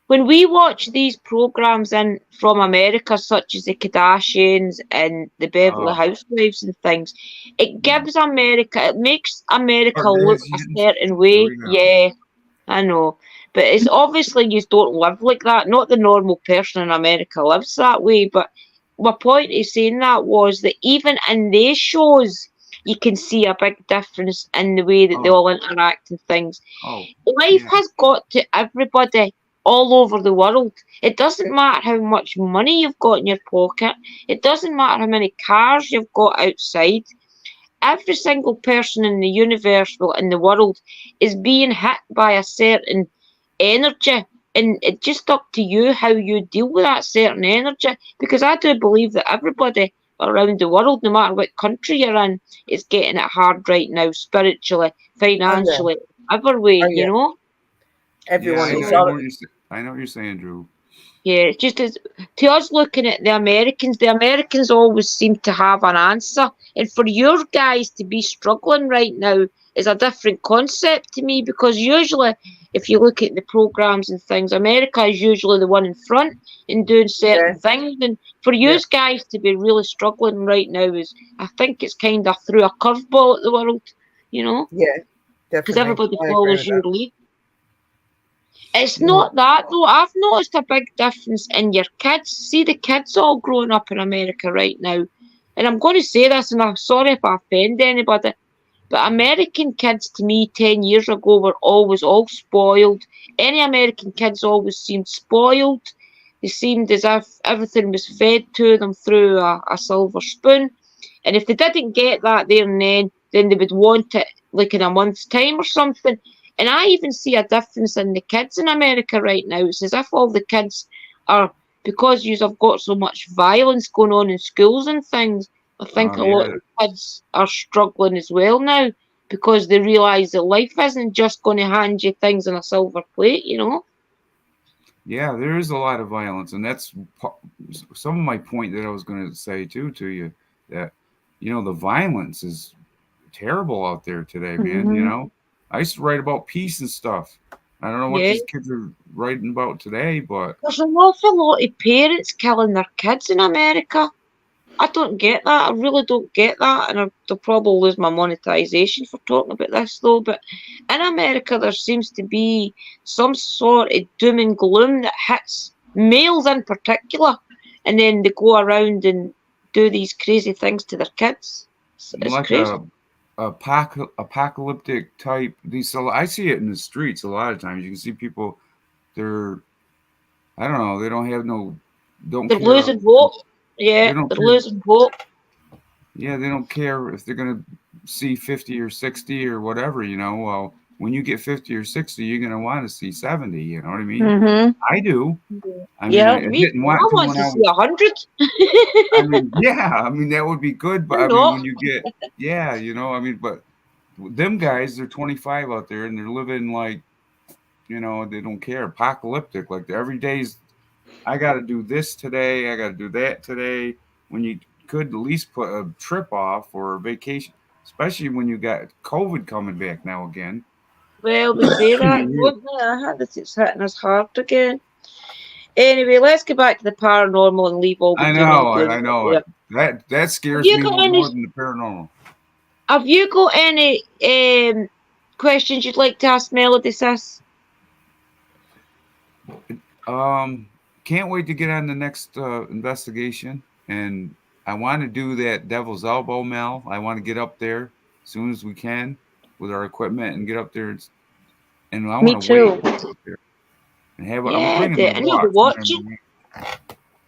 When we watch these programs in from America, such as the Kardashians and the Beverly Oh, Housewives and things, it gives America. It makes America look a Kardashians. certain Here way. we go. Yeah, I know. But it's obviously you don't live like that. Not the normal person in America lives that way. But my point in saying that was that even in these shows, you can see a big difference in the way that they Oh, all interact and things. oh, Life yeah. has got to everybody all over the world. It doesn't matter how much money you've got in your pocket. It doesn't matter how many cars you've got outside. Every single person in the universe, well, in the world, is being hit by a certain energy. And it's just up to you how you deal with that certain energy. Because I do believe that everybody around the world, no matter what country you're in, is getting it hard right now, spiritually, Oh yeah. financially, every way, Oh you yeah. know? Yeah, Everyone is. So I know what you're saying. I know what you're saying, Drew. yeah, it's just as to us looking at the Americans always seem to have an answer. And for your guys to be struggling right now is a different concept to me because usually if you look at the programs and things, America is usually the one in front in doing certain Yeah. things. And for Yeah. you guys to be really struggling right now is I think it's kind of threw a curveball at the world, you know, Yeah. because Definitely. everybody I agree follows with your that. lead. It's Mm. not that though. I've noticed a big difference in your kids. See the kids all growing up in America right now. And I'm going to say this, and I'm sorry if I offend anybody, but American kids to me 10 years ago were always all spoiled. Any American kids always seemed spoiled. They seemed as if everything was fed to them through a silver spoon. And if they didn't get that there and then they would want it like in a month's time or something. And I even see a difference in the kids in America right now. It's as if all the kids are, because you have got so much violence going on in schools and things, I think a lot of kids are struggling as well now because they realise that life isn't just going to hand you things on a silver plate, you know? Yeah, there is a lot of violence, and that's some of my point that I was going to say too to you, that the violence is terrible out there today, man. Mhm. I used to write about peace and stuff. I don't know what Yeah. these kids are writing about today, but There's an awful lot of parents killing their kids in America. I don't get that. I really don't get that. And I'll probably lose my monetization for talking about this, though. But in America, there seems to be some sort of doom and gloom that hits males in particular. And then they go around and do these crazy things to their kids. It's like crazy. apocalyptic type. I see it in the streets a lot of times. You can see people. They're, I don't know. They don't have no. Don't They're care. losing hope. They Yeah, don't they're care. losing hope. Yeah, they don't care if they're gonna see 50 or 60 or whatever. Well, when you get 50 or 60, you're gonna want to see 70. You know what I mean? Mm-hmm. I do. I mean, Yeah, I Me didn't too. I want to want when to I see was. 100. I mean, yeah. I mean, that would be good. But Why I mean, not? when you get, yeah, I mean, but them guys, they're 25 out there and they're living like, they don't care. Apocalyptic. Like every day's, I got to do this today. I got to do that today. When you could at least put a trip off or a vacation, especially when you got COVID coming back now again. Well, they say that, don't they? That it's hitting us hard again. Anyway, let's get back to the paranormal and leave all the I doom and know, gloom I know. out That there. scares me more than the paranormal. Have you got any questions you'd like to ask Melody, sis? Can't wait to get on the next investigation, and I want to do that Devil's Elbow, Mel. I want to get up there as soon as we can with our equipment and get up there, and I me want to wait too. up there and have. I'm Yeah, bringing my and you'll be watch. watching.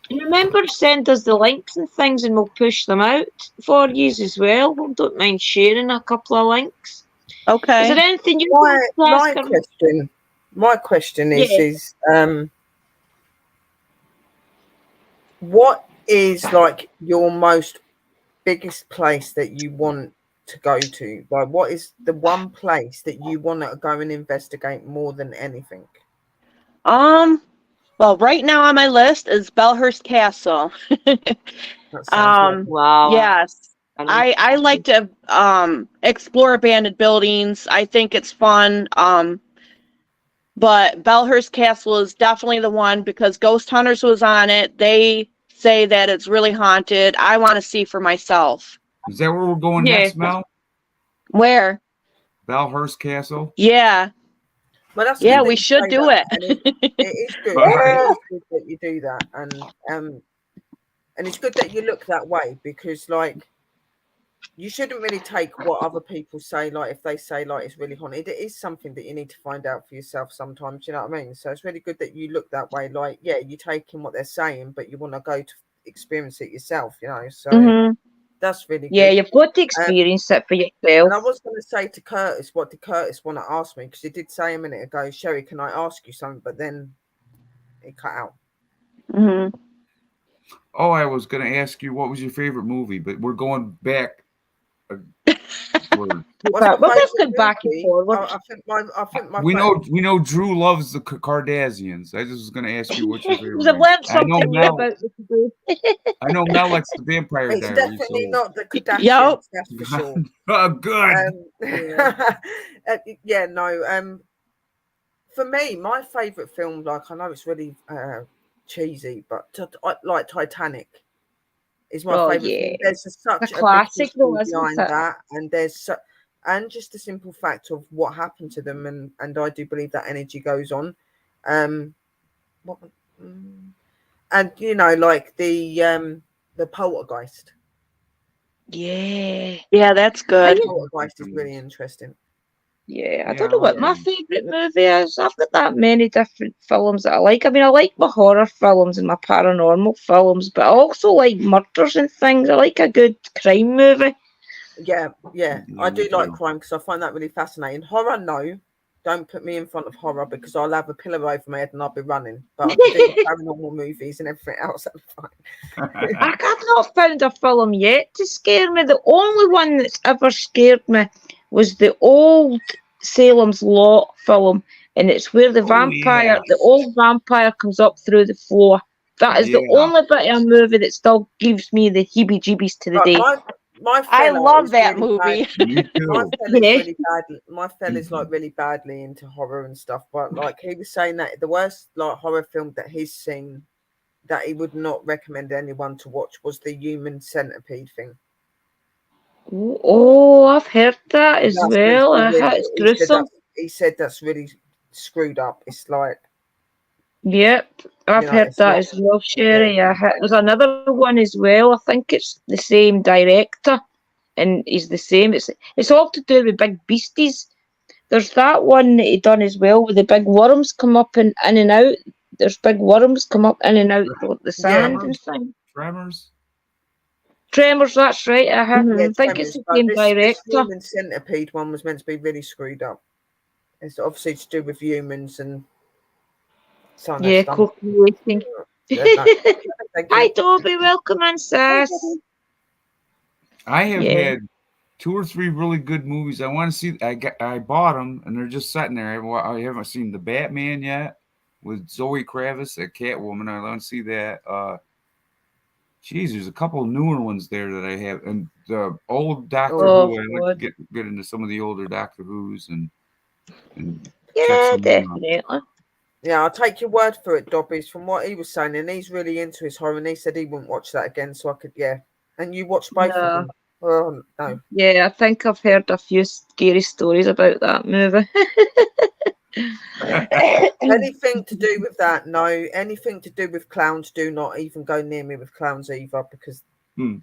And remember, send us the links and things, and we'll push them out for you as well. We don't mind sharing a couple of links. Is Okay. there anything you want to ask her? My question Yeah. is what is like your most biggest place that you want to go to? Like, what is the one place that you want to go and investigate more than anything? Well, right now on my list is Belhurst Castle. That sounds lovely. Wow. Yes. I like to explore abandoned buildings. I think it's fun. But Belhurst Castle is definitely the one because Ghost Hunters was on it. They say that it's really haunted. I want to see for myself. Is that where we're going next, Mel? Where? Belhurst Castle. Yeah. Well, that's Yeah, good that we you should say do that, it. and it is good. It is good that you do that, and it's good that you look that way because, like, you shouldn't really take what other people say. Like, if they say like it's really haunted, it is something that you need to find out for yourself sometimes. You know what I mean? So it's really good that you look that way. Like, yeah, you take in what they're saying, but you want to go to experience it yourself. You know, so that's really Yeah, good. you've got to experience it for And yourself. I was going to say to Curtis, what did Curtis want to ask me? Because he did say a minute ago, Sherry, can I ask you something? But then it cut out. Oh, I was going to ask you what was your favorite movie, but we're going back. Well, let's go back and forward. I think my we know Drew loves the Kardashians. I just was going to ask you what's your favorite. I've learned I know something new Mel. about the today. I know Mel likes the Vampire It's Diaries. definitely so. not the Kardashians. That's for sure. Oh, good. Yeah, no. For me, my favorite film, like I know it's really cheesy, but like Titanic is my favorite film. There's such a classic though, behind that, and and just the simple fact of what happened to them, and I do believe that energy goes on. And you know, like the poltergeist. Yeah, that's good. Poltergeist is really interesting. Yeah, I Yeah, don't I know what like my them. favourite movie is. I've got that many different films that I like. I mean, I like my horror films and my paranormal films, but I also like murders and things. I like a good crime movie. Yeah, Yeah, I me do like too. crime because I find that really fascinating. Horror, no. Don't put me in front of horror because I'll have a pillow over my head and I'll be running. But I can do the paranormal movies and everything else. That's fine. I've not found a film yet to scare me. The only one that's ever scared me was the old Salem's Lot film, and it's where the Oh yeah, the old vampire comes up through the floor. That is the yeah. only bit of a movie that still gives me the heebie-jeebies to the Right, day. my I fella love is that really bad. movie. Me My too. fella's Yeah. really bad. My fella's like really badly into horror and stuff. But like he was saying that the worst like horror film that he's seen that he would not recommend anyone to watch was the Human Centipede thing. Oh, I've heard that as That's meant to well. be really. It's gruesome. He said that's really screwed up. It's like Yep, I've heard it's that like as well, yeah, Sherry. There's another one as well. I think it's the same director, and he's the same. It's all to do with big beasties. There's that one that he done as well, where the big worms come up and in and out. There's big worms come up in and out of the sand and Tremors. things. Tremors. Tremors, that's right. I yeah, think it's tremors. the But same this director. Human Centipede one was meant to be really screwed up. It's obviously to do with humans and some of that Yeah, stuff. co-creating. Yeah, no, thank Hi, you. Toby. Welcome in, sis. I have Yeah. had 2 or 3 really good movies. I want to see. I bought them and they're just sitting there. I haven't seen the Batman yet with Zoe Kravitz, a Catwoman. I want to see that. Geez, there's a couple newer ones there that I have, and the old Doctor Oh, Who. I like God. to get into some of the older Doctor Who's and check Yeah, some of them out. definitely. Yeah, I'll take your word for it, Dobbies, from what he was saying, and he's really into his horror, and he said he wouldn't watch that again, so I could, yeah. And you watched both of No. them? Oh, no. Yeah, I think I've heard a few scary stories about that movie. Anything to do with that, no. Anything to do with clowns, do not even go near me with clowns either, because, Hmm.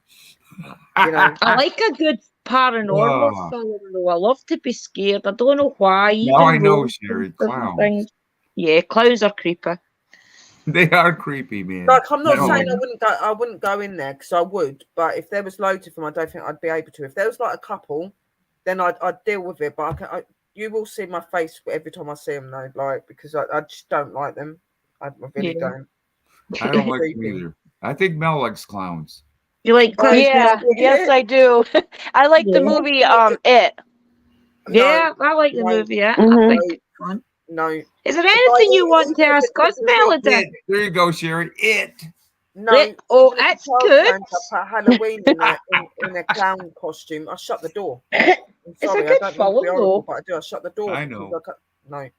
you know. I like a good paranormal Oh. film, though. I love to be scared. I don't know why. Now I Even know, ghosts Sherry. and certain Clowns. things. Yeah, clowns are creepy. They are creepy, man. Like, I'm not don't saying like I wouldn't go in there, because I would, but if there was loads of them, I don't think I'd be able to. If there was like a couple, then I'd deal with it, but you will see my face every time I see them, though, like, because I just don't like them. I really Yeah. don't. I don't like them Creepy. either. I think Mel likes clowns. You like clowns? Yeah, Mel? yes, I do. I like the Yeah. movie It. Yeah, I like the no, movie. Yeah, Mhm. I think it's fun. no. Is there anything you want to Even if ask us, Melody? It. There you go, Sherry. It. No, Oh, even if a that's child good. turns up at Halloween in a clown costume, I shut the door. I'm It's a sorry, I good don't mean to be film, horrible, though. but I do. I shut the door. I because know. No.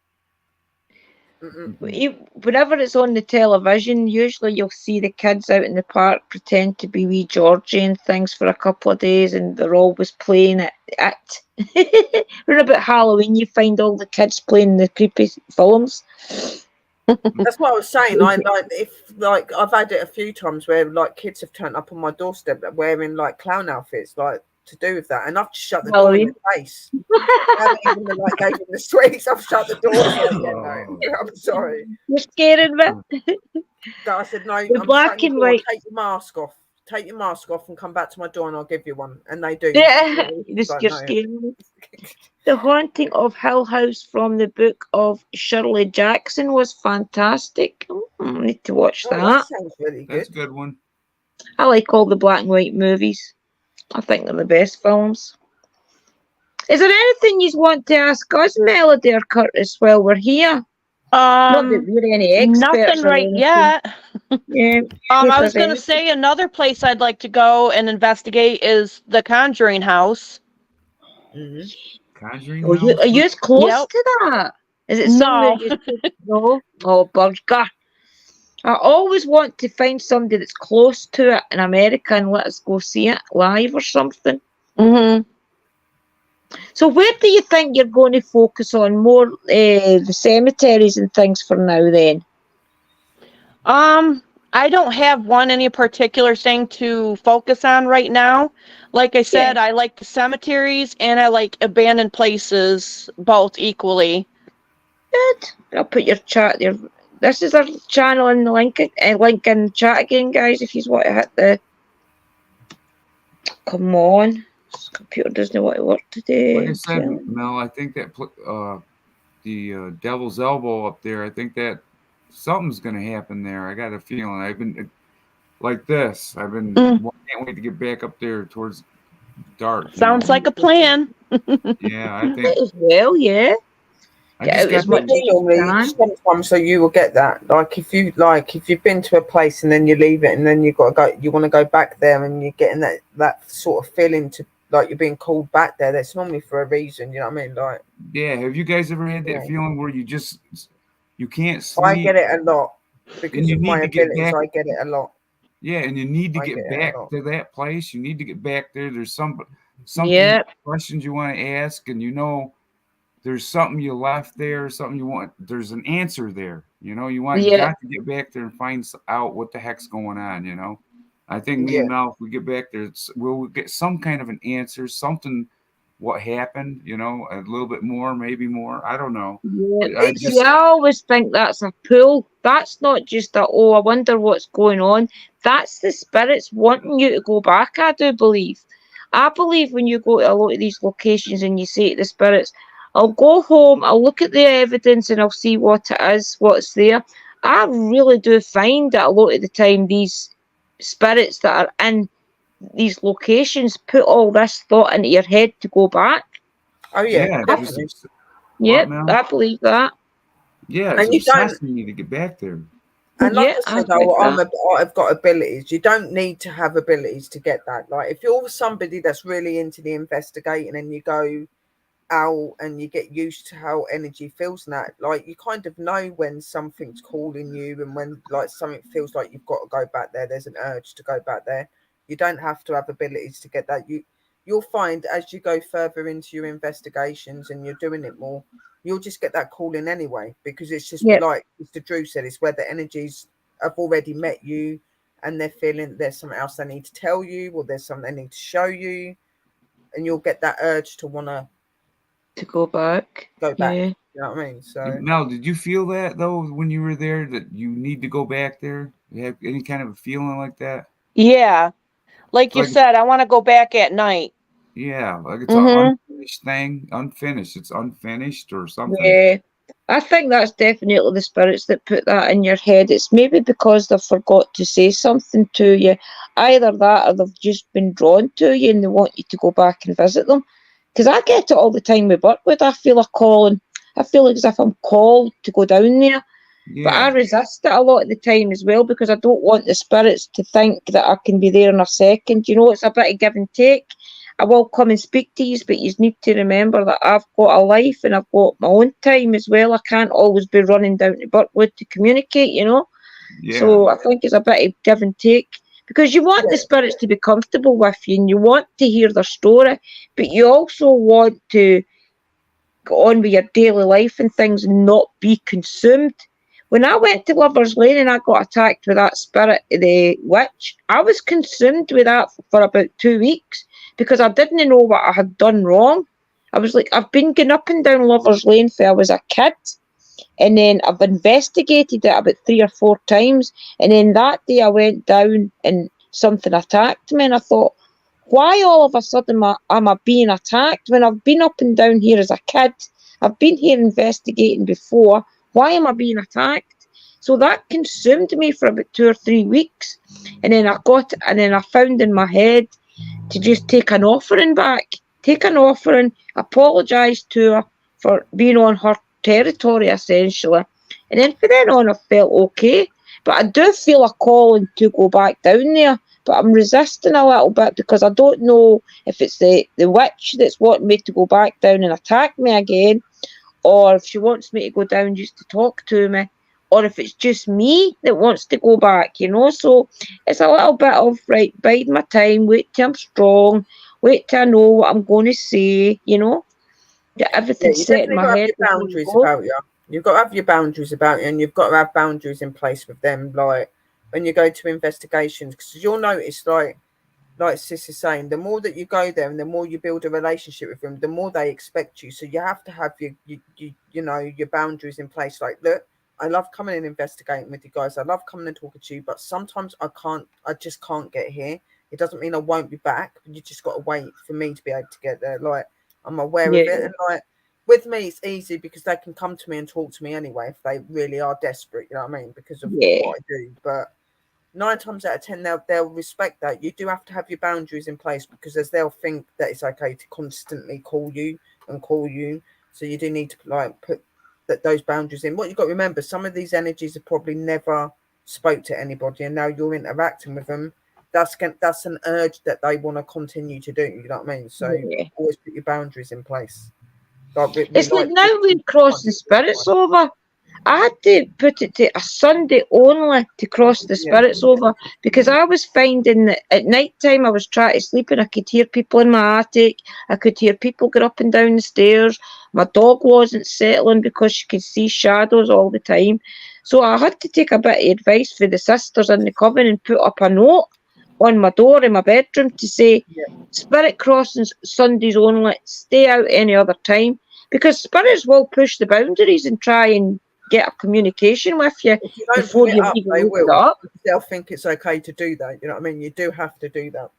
Mm-mm. Whenever it's on the television, usually you'll see the kids out in the park pretend to be wee Georgie and things for a couple of days, and they're always playing it. Around about Halloween, you find all the kids playing the creepy films. That's what I was saying. I've had it a few times where like kids have turned up on my doorstep wearing like clown outfits, like to do with that, and I've just shut the door in Halloween. their face. I haven't even like gave them the sweets. I've shut the door. It's like, yeah, no, I'm sorry. You're scaring me. I said no. The I'm black shutting and the door. white. Take your mask off. Take your mask off and come back to my door, and I'll give you one. And they do. Yeah, It's like, you're no. scaring me. The Haunting of Hill House from the book of Shirley Jackson was fantastic. I need to watch Oh, that. that sounds really That's good. a good one. I like all the black and white movies. I think they're the best films. Is there anything you want to ask us, Melody or Curtis, while we're here? Not that we're any experts. Nothing or right anything. yet. Yeah. I was going to say another place I'd like to go and investigate is the Conjuring House. Mm-hmm. Conjuring Oh, House. are you as close Yep. to that? Is it No. somewhere you could go? Oh, Burger. I always want to find somebody that's close to it in America and let us go see it live or something. Mm-hmm. So where do you think you're going to focus on more the cemeteries and things for now then? I don't have any particular thing to focus on right now. Like I said, I like the cemeteries and I like abandoned places both equally. Good. I'll put your chat there. This is our channel in the link in the chat again, guys. If you want to hit the. Come on, this computer doesn't want to work today. Like I said, Mel, I think that the Devil's Elbow up there. I think that something's going to happen there. I got a feeling. I've been like this. I've been can't wait to get back up there towards dark. Sounds like a plan. Yeah, I think as well. Yeah. I just got sometimes so you will get that. Like if you've been to a place and then you leave it and then you want to go back there and you're getting that sort of feeling to like you're being called back there. That's normally for a reason. You know what I mean? Like yeah. Have you guys ever had that feeling where you can't sleep? I get it a lot because of my abilities. I get it a lot. Yeah, and you need to get back to that place. You need to get back there. There's something questions you want to ask, and there's something you left there, something you want. There's an answer there. You got to get back there and find out what the heck's going on. I think me and Mel, if we get back there, we'll get some kind of an answer, something. What happened? A little bit more, maybe more. I don't know. Yeah, I always think that's a pull. That's not just I wonder what's going on. That's the spirits wanting you to go back. I do believe. I believe when you go to a lot of these locations and you say to the spirits, I'll go home, I'll look at the evidence and I'll see what it is, what's there. I really do find that a lot of the time these spirits that are in these locations put all this thought into your head to go back. Oh yeah, definitely. I believe that. Yeah, it's obsessing me to get back there. And like I said, I've got abilities. You don't need to have abilities to get that. Like if you're somebody that's really into the investigating and you go out and you get used to how energy feels and that, like you kind of know when something's calling you and when like something feels like you've got to go back there. There's an urge to go back there. You don't have to have abilities to get that. You'll find as you go further into your investigations and you're doing it more, you'll just get that calling anyway, because it's just like Mr. Drew said, it's where the energies have already met you and they're feeling there's something else they need to tell you or there's something they need to show you, and you'll get that urge to want to go back. Yeah. You know what I mean? So Mel, did you feel that though when you were there that you need to go back there? You have any kind of a feeling like that? Yeah. Like you said, I want to go back at night. Yeah, like it's an unfinished thing. Unfinished. It's unfinished or something. Yeah. I think that's definitely the spirits that put that in your head. It's maybe because they forgot to say something to you. Either that or they've just been drawn to you and they want you to go back and visit them. Because I get it all the time with Birkwood. I feel a calling. I feel as if I'm called to go down there. Yeah. But I resist it a lot of the time as well because I don't want the spirits to think that I can be there in a second. It's a bit of give and take. I will come and speak to you, but you need to remember that I've got a life and I've got my own time as well. I can't always be running down to Birkwood to communicate, Yeah. So I think it's a bit of give and take because you want the spirits to be comfortable with you and you want to hear their story, but you also want to go on with your daily life and things and not be consumed. When I went to Lover's Lane and I got attacked with that spirit, the witch, I was consumed with that for about 2 weeks because I didn't know what I had done wrong. I was like, I've been going up and down Lover's Lane since I was a kid. And then I've investigated it about 3 or 4 times. And then that day I went down and something attacked me. And I thought, why all of a sudden am I being attacked when I've been up and down here as a kid? I've been here investigating before. Why am I being attacked? So that consumed me for about 2 or 3 weeks. And then I found in my head to just take an offering back. Take an offering, apologise to her for being on her territory, essentially. And then from then on, I felt okay. But I do feel a calling to go back down there. But I'm resisting a little bit because I don't know if it's the witch that's wanting me to go back down and attack me again, or if she wants me to go down just to talk to me, or if it's just me that wants to go back, So it's a little bit of, right, bide my time, wait till I'm strong, wait till I know what I'm going to say, That everything's set in my head. Boundaries about you. You've got to have your boundaries about you, and you've got to have boundaries in place with them. Like, when you go to investigations, because you'll notice, like Sis is saying, the more that you go there and the more you build a relationship with them, the more they expect you. So you have to have your boundaries in place. Like, look, I love coming and investigating with you guys. I love coming and talking to you, but sometimes I just can't get here. It doesn't mean I won't be back, but you just got to wait for me to be able to get there. Like, I'm aware of it. And like, with me, it's easy because they can come to me and talk to me anyway if they really are desperate, you know what I mean? Because of what I do. But 9 times out of 10, they'll respect that. You do have to have your boundaries in place because as they'll think that it's okay to constantly call you. So you do need to like put those boundaries in. What you've got to remember, some of these energies have probably never spoke to anybody and now you're interacting with them. That's an urge that they want to continue to do. You know what I mean? So always put your boundaries in place. It's like now we're crossing spirits over. I had to put it to a Sunday only to cross the spirits over because I was finding that at night time I was trying to sleep and I could hear people in my attic. I could hear people get up and down the stairs. My dog wasn't settling because she could see shadows all the time. So I had to take a bit of advice for the sisters in the coven and put up a note on my door in my bedroom to say spirit crossings Sundays only, stay out any other time. Because spirits will push the boundaries and try and get a communication with you before you even open it up. They'll think it's okay to do that. You know what I mean? You do have to do that.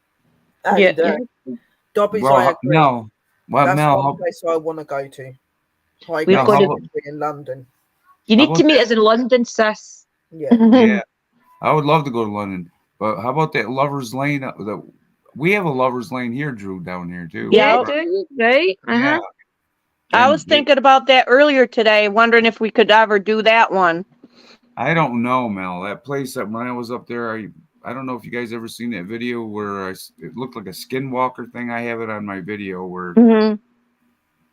And, Dobby's, I agree. No. Well, that's Mel, one place I want to go to. We've got to be in London. You need to meet us in London, sis. Yeah. I would love to go to London. But how about that Lover's Lane? We have a Lover's Lane here, Drew, down here, too. Yeah, do you? Right? Yeah. I was thinking about that earlier today, wondering if we could ever do that one. I don't know, Mel. That place that when I was up there, I don't know if you guys ever seen that video where it looked like a skinwalker thing. I have it on my video where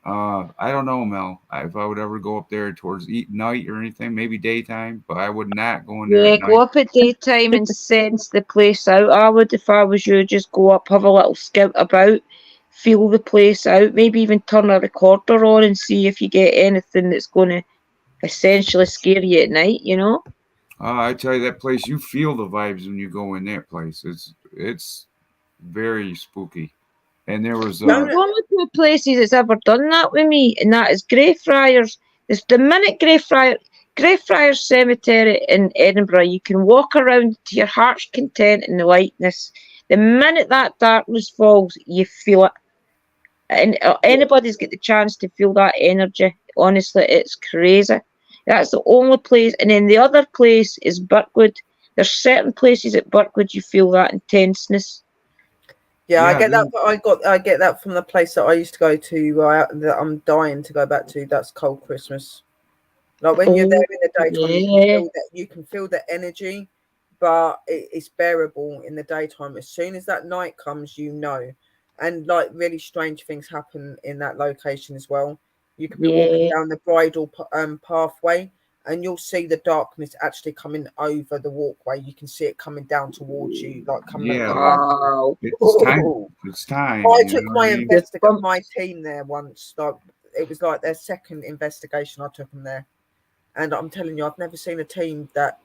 I don't know, Mel, if I would ever go up there towards night or anything, maybe daytime, but I would not go in there. Yeah, go up at daytime and sense the place out. I would, if I was you, just go up, have a little scout about, feel the place out, maybe even turn a recorder on and see if you get anything that's going to essentially scare you at night, you know? I tell you, that place, you feel the vibes when you go in that place. It's very spooky. And there was There's only 2 places that's ever done that with me, and that is Greyfriars. There's the minute Greyfriars Cemetery in Edinburgh, you can walk around to your heart's content in the lightness. The minute that darkness falls, you feel it. And anybody's got the chance to feel that energy. Honestly, it's crazy. That's the only place. And then the other place is Birkwood. There's certain places at Birkwood you feel that intenseness. Yeah, I get that. But I get that from the place that I used to go to. That I'm dying to go back to. That's Cold Christmas. Like when you're there in the daytime, you can feel the energy, but it's bearable in the daytime. As soon as that night comes, you know, and like really strange things happen in that location as well. You could be walking down the bridal pathway, and you'll see the darkness actually coming over the walkway. You can see it coming down towards you, like coming. It's time. I took my team there once. Like it was like their second investigation. I took them there, and I'm telling you, I've never seen a team that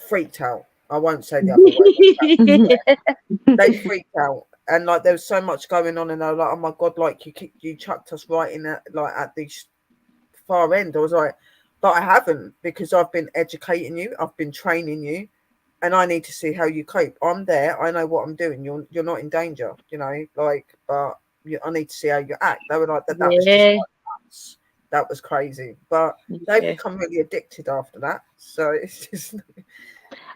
freaked out. I won't say the other way. They freaked out. And like there was so much going on, and I was like, "Oh my god!" Like you chucked us right in at the far end. I was like, "But I haven't, because I've been educating you, I've been training you, and I need to see how you cope. I'm there. I know what I'm doing. You're not in danger, you know. Like, but I need to see how you act." They were like, "That was just nuts. That was crazy." But they become really addicted after that. So it's just.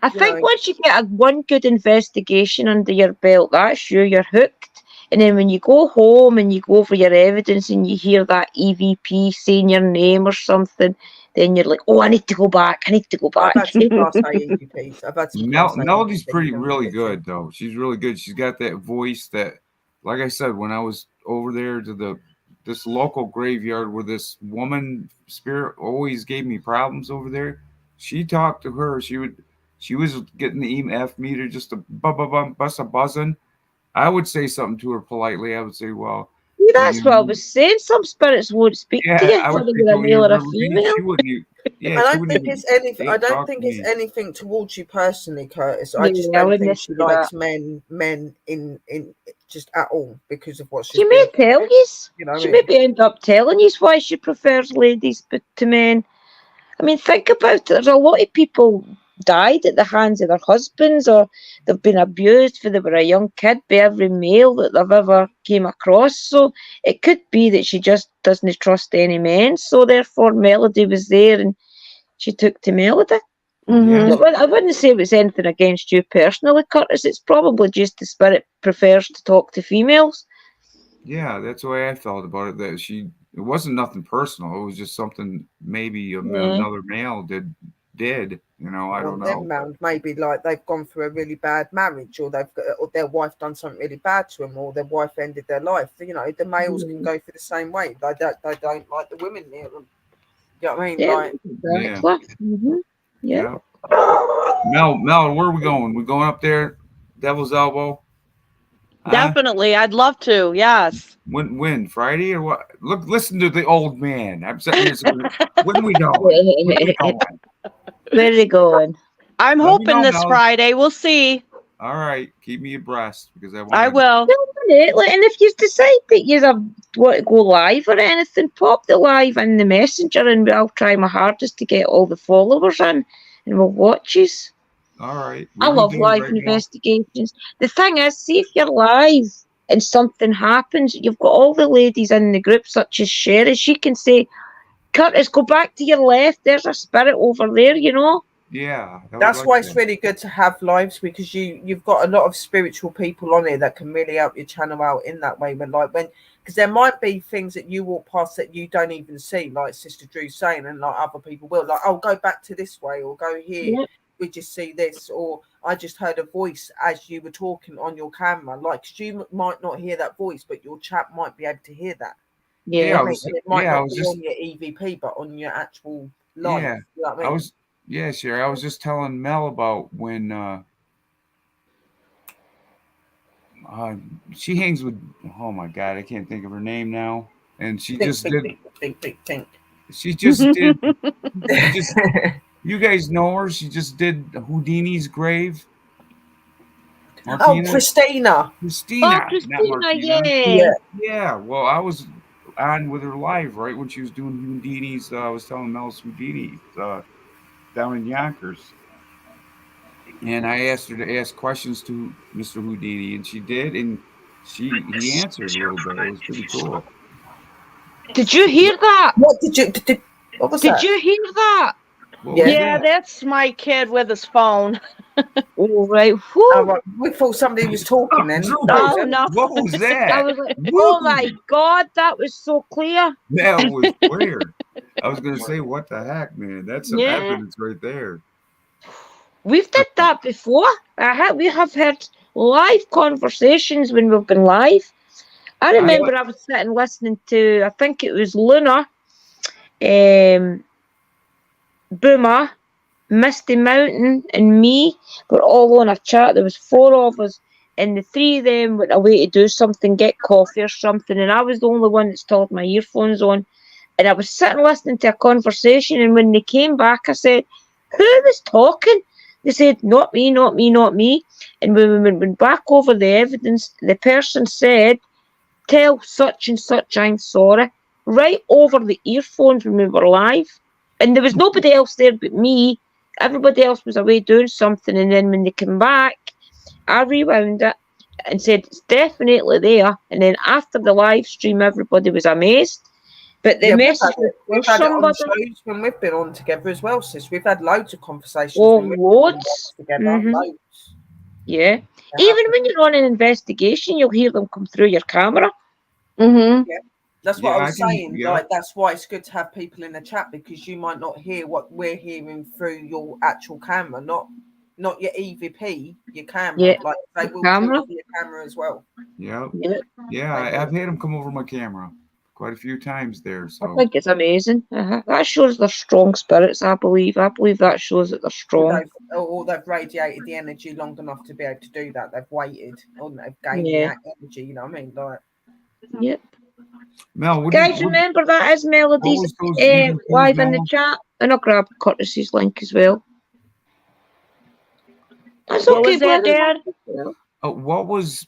I think once you get one good investigation under your belt, that's you're hooked. And then when you go home and you go over your evidence and you hear that EVP saying your name or something, then you're like, "Oh, I need to go back. I need to go back." I've had some class A EVPs. I've had some Melody's really good, though. She's really good. She's got that voice that, like I said, when I was over there to this local graveyard where this woman spirit always gave me problems over there, she talked to her. She was getting the EMF meter just to bust a buzzing. I would say something to her politely. I would say, "Well, that's what I was saying. Some spirits won't speak to you. I would say, a male or a female." Yeah, I she don't wouldn't think even it's anything. I don't talk to think it's me. anything towards you personally, Curtis. I just Yeah, I don't wouldn't think say she that. likes men in just at all because of what she's She may been. tell you. You know what She I mean? maybe end up telling you why she prefers ladies but to men. I mean, think about it. There's a lot of people died at the hands of their husbands, or they've been abused when they were a young kid by every male that they've ever came across. So it could be that she just doesn't trust any men. So therefore, Melody was there, and she took to Melody. Yeah, I wouldn't say it was anything against you personally, Curtis. It's probably just the spirit prefers to talk to females. yeah, that's the way I felt about it. That it wasn't nothing personal. It was just something maybe Yeah. another male did. You know, I Or don't them know. man, maybe like they've gone through a really bad marriage, or or their wife done something really bad to them, or their wife ended their life. You know, the males can go through the same way. They don't like the women near them. You know what I mean? Yeah, Like, Yeah, exactly. Yeah. yeah. Mel, where are we going? We going up there, Devil's Elbow? Huh? Definitely. I'd love to. Yes. When Friday or what? Look, listen to the old man. I'm sitting here saying, when we going? When we going? Where are they going? I'm Let me hoping know, this Mel. Friday. We'll see. All right, keep me abreast because I I want to. will. Definitely. And if you decide that you want to go live or anything, pop the live in the messenger, and I'll try my hardest to get all the followers in, and we'll watch you. All right, I we can love do it live right now. investigations. The thing is, see if you're live and something happens, you've got all the ladies in the group, such as Sherry. She can say, Curtis, go back to your left. There's a spirit over there, you know? Yeah, I would that's like why it's that. really good to have lives, because you've got a lot of spiritual people on here that can really help your channel out in that way. When because there might be things that you walk past that you don't even see, like Sister Drew's saying, and like other people will, like, oh, go back to this way or go here. Yep. We just see this, or I just heard a voice as you were talking on your camera. Like, 'cause you might not hear that voice, but your chat might be able to hear that. Yeah, You know Yeah. what I mean? And it might I not was be just on your EVP, but on your actual life. yeah, You know what I I mean? was yeah, sure. I was just telling Mel about when uh, she hangs with. Oh my God, I can't think of her name now. And she Think, just think, did. think, think, think, think. She just did. She just. You guys know her. She just did Houdini's grave. Oh, Martina, Christina. Oh, Christina, not Christina, Martina. yeah. Yeah. Yeah, well, I was on with her live right when she was doing Houdini's. I was telling Mel's Houdini down in Yonkers, and I asked her to ask questions to Mr. Houdini, and she did, and he answered a little bit. It was pretty cool. Did you hear that? What did you? What was Did that? you hear that? What Yeah. was Yeah, that? that's my kid with his phone. Oh, right. Oh, Whew. right. We thought somebody was talking then. Drew, Oh, no. what was I that? was like, oh my Woo! God, that was so clear. That was clear. I was gonna say, what the heck, man? That's some Yeah. evidence right there. We've did that before. We have had live conversations when we've been live. I remember I was sitting listening to, I think it was Luna, Boomer, Misty Mountain, and me were all on a chat. There was four of us, and the three of them went away to do something, get coffee or something, and I was the only one that still had my earphones on. And I was sitting listening to a conversation, and when they came back, I said, "Who was talking?" They said, "Not me, not me, not me." And when we went back over the evidence, the person said, "Tell such and such I'm sorry," right over the earphones when we were live. And there was nobody else there but me. Everybody else was away doing something. And then when they came back, I rewound it and said, "It's definitely there." And then after the live stream, everybody was amazed. But the Yeah, message was we've for had it on somebody. shows when we've been on together as well, sis. We've had loads of conversations Oh, when we've been on loads. together. Loads. Yeah. It Even happens. when you're on an investigation, you'll hear them come through your camera. Mm-hmm. That's what Yeah, I I was can. saying. Yeah, Like, that's why it's good to have people in the chat, because you might not hear what we're hearing through your actual camera, not your EVP, your camera. Yeah. Like, they will Camera. talk to your camera as well. yeah, Yeah. yeah. I've had them come over my camera quite a few times there. I So think it's amazing. That shows they're strong spirits, I believe. I believe that shows that they're strong. They've radiated the energy long enough to be able to do that. They've waited, or they've gained Yeah. the energy. You know what I mean? Like, Yep. Mel, Guys, remember that is what Melody's was those EVPs, live in the Mel? chat. And I'll grab Curtis's link as well. That's What okay, was that, brother. Dad? What was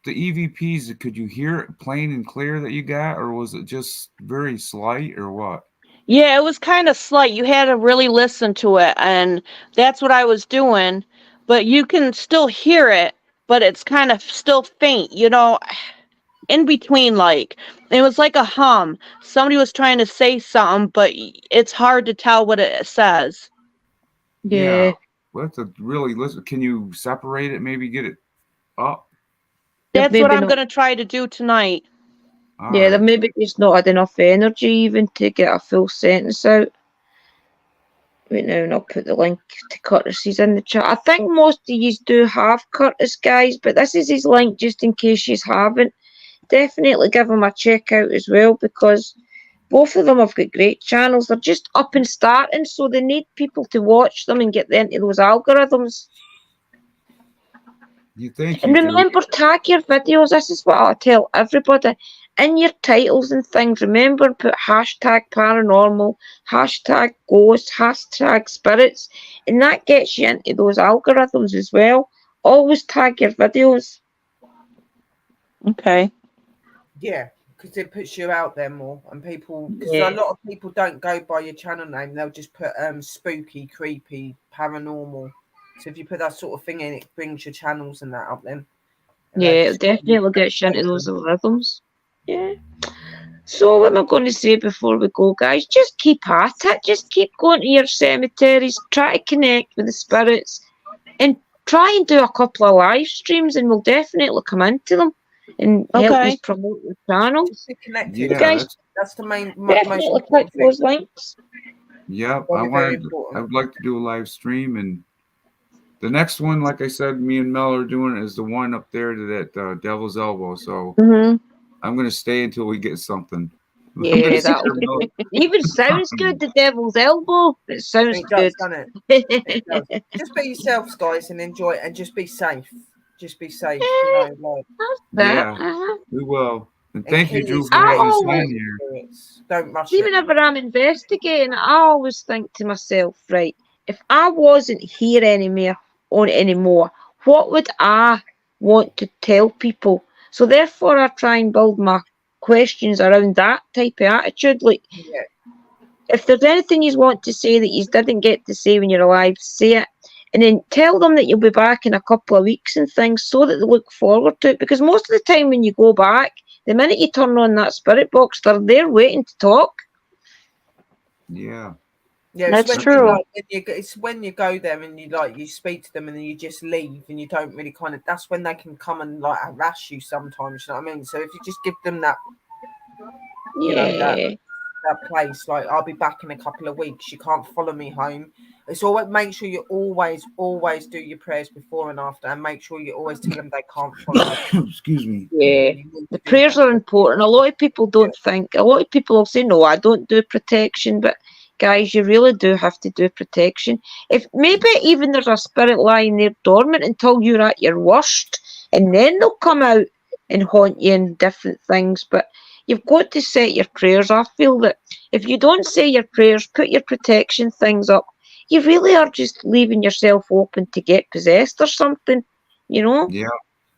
the EVPs? Could you hear it plain and clear that you got, or was it just very slight, or what? Yeah, it was kind of slight. You had to really listen to it, and that's what I was doing. But you can still hear it, but it's kind of still faint, in between, like. It was like a hum. Somebody was trying to say something, but it's hard to tell what it says. Yeah. We'll have to really listen. Can you separate it? Maybe get it up. That's what Maybe I'm not. going to try to do tonight. All Yeah, right. they've maybe just not had enough energy even to get a full sentence out. Wait now, and I'll put the link to Curtis's in the chat. I think most of you do have Curtis, guys, but this is his link just in case you haven't. Definitely give him a check out as well, because both of them have got great channels. They're just up and starting, so they need people to watch them and get into those algorithms. You think And you do? remember, tag your videos. This is what I tell everybody. In your titles and things, remember, put hashtag paranormal, hashtag ghost, hashtag spirits, and that gets you into those algorithms as well. Always tag your videos. Okay. Yeah, because it puts you out there more, and people, because Yeah. a lot of people don't go by your channel name, they'll just put spooky, creepy, paranormal. So if you put that sort of thing in, it brings your channels and that up then. And Yeah, they it just- definitely gets you into those rhythms. Yeah. So what am I going to say before we go, guys? Just keep at it. Just keep going to your cemeteries. Try to connect with the spirits, and try and do a couple of live streams, and we'll definitely come into them and help Okay. you promote the channel. Just be connected. Yeah, guys, That's the most Definitely click important thing. those links. Yep. Very, very I important. would like to do a live stream, and the next one, like I said, me and Mel are doing is the one up there to that Devil's Elbow. So Mm-hmm. I'm gonna stay until we get something. I'm Yeah, gonna sit that'll there, Mel. even sounds good. The Devil's Elbow. It sounds It does, good. doesn't it? It does. Just be yourselves, guys, and enjoy it, and just be safe. Just be safe. Like, Yeah, Uh-huh. we will. And and thank you, keep Drew, it for having us always- on here. spirits. Don't rush See, it. whenever I'm investigating, I always think to myself, right, if I wasn't here anymore, what would I want to tell people? So therefore, I try and build my questions around that type of attitude. Like, Yeah. if there's anything you want to say that you didn't get to say when you're alive, say it. And then tell them that you'll be back in a couple of weeks and things, so that they look forward to it. Because most of the time when you go back, the minute you turn on that spirit box, they're there waiting to talk. Yeah. Yeah, That's it's true. It's when you go there and you speak to them and then you just leave and you don't really that's when they can come and like harass you sometimes. You know what I mean? So if you just give them that, you know, that place, like I'll be back in a couple of weeks. You can't follow me home. It's always make sure you always do your prayers before and after, and make sure you always tell them they can't follow you. Excuse me. Yeah. You need The to do prayers that. are important. A lot of people don't think. A lot of people will say, "No, I don't do protection." But guys, you really do have to do protection. If maybe even there's a spirit lying there dormant until you're at your worst, and then they'll come out and haunt you and different things. But you've got to set your prayers. I feel that if you don't say your prayers, put your protection things up, you really are just leaving yourself open to get possessed or something. You know? Yeah.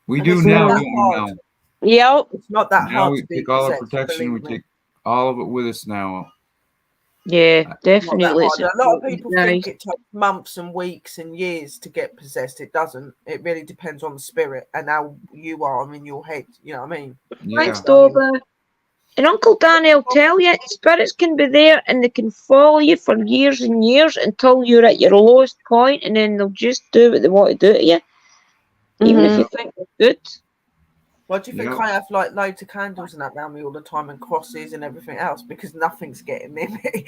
We And do it's now, not that don't we, hard. Mel? Yep. It's not that Now hard we to be take all our possessed, protection. We believe me. take all of it with us now. Yeah, Not that definitely. hard. A lot of people think guys. it takes months and weeks and years to get possessed. It doesn't. It really depends on the spirit and how you are in your head. You know what I mean? Yeah. Thanks, Dover. And Uncle Danny will tell you, spirits can be there and they can follow you for years and years until you're at your lowest point, and then they'll just do what they want to do to you, even if you think they're good. Why do you think Yep. I have like loads of candles and that around me all the time and crosses and everything else? Because nothing's getting near me.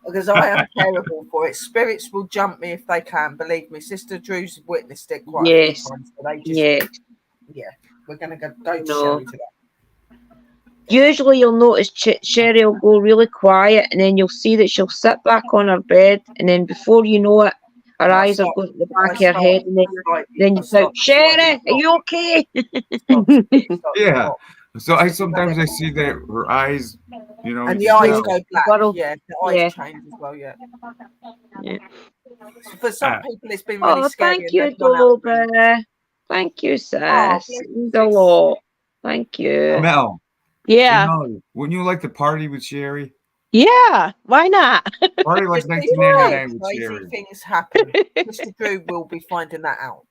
Because I am terrible for it. Spirits will jump me if they can. Believe me, Sister Drew's witnessed it quite a few Yes. times. So they just, Yeah. we're gonna go to No. Sherry today. Usually you'll notice Sherry will go really quiet, and then you'll see that she'll sit back on her bed, and then before you know it, her I eyes are start- going to the I back of her start head, and then you shout, "Sherry, are you okay?" Stop. Yeah. So I sometimes I see that her eyes You know, And you the can eyes tell. go black. Bottle. Yeah, the eyes Yeah. change as well. Yeah. Yeah. So for some people, it's been really Oh, scary. thank And you, they've run out of things. Dobie. Thank you, sis. bless It you, means a sis. lot. Thank you. Mel, hey, Yeah. Mel, wouldn't you like to party with Sherry? Yeah. Why not? Party like Just keep 1999 with crazy Sherry. things happen. Mr. Drew will be finding that out.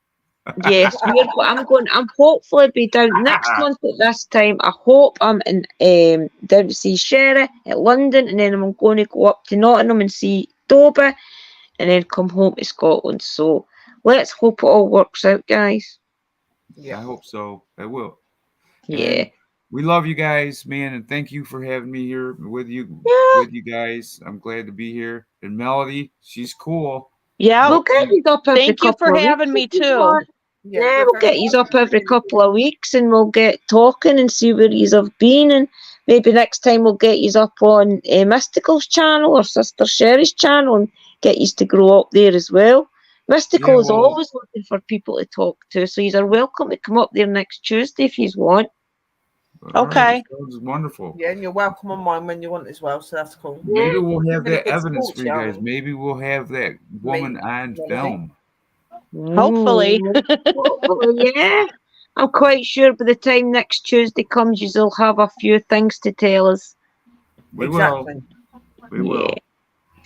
Yes, I'm hopefully be down next month at this time. I hope I'm in down to see Sherry at London, and then I'm going to go up to Nottingham and see Dobie, and then come home to Scotland. So let's hope it all works out, guys. Yeah. I hope so. I will. Yeah. And we love you guys, man, and thank you for having me here with you guys. I'm glad to be here. And Melody, she's cool. Yeah. We'll get you up every Thank you couple for of having me weeks if you too. want. Yeah, Yeah, you're we'll very get you up welcome. every couple of weeks, and we'll get talking and see where you have been, and maybe next time we'll get you up on Mystical's channel or Sister Sherry's channel and get you to grow up there as well. Mystical Yeah, is well- always looking for people to talk to, so you're welcome to come up there next Tuesday if you want. All Okay. right, that was wonderful. Yeah, and you're welcome on mine when you want as well. So that's cool. Maybe we'll have Really that good evidence sport, for you guys. Sharon. Maybe we'll have that woman on Melody. film. Hopefully. Hopefully, yeah. I'm quite sure by the time next Tuesday comes, you'll have a few things to tell us. We Exactly. will. We will. Yeah.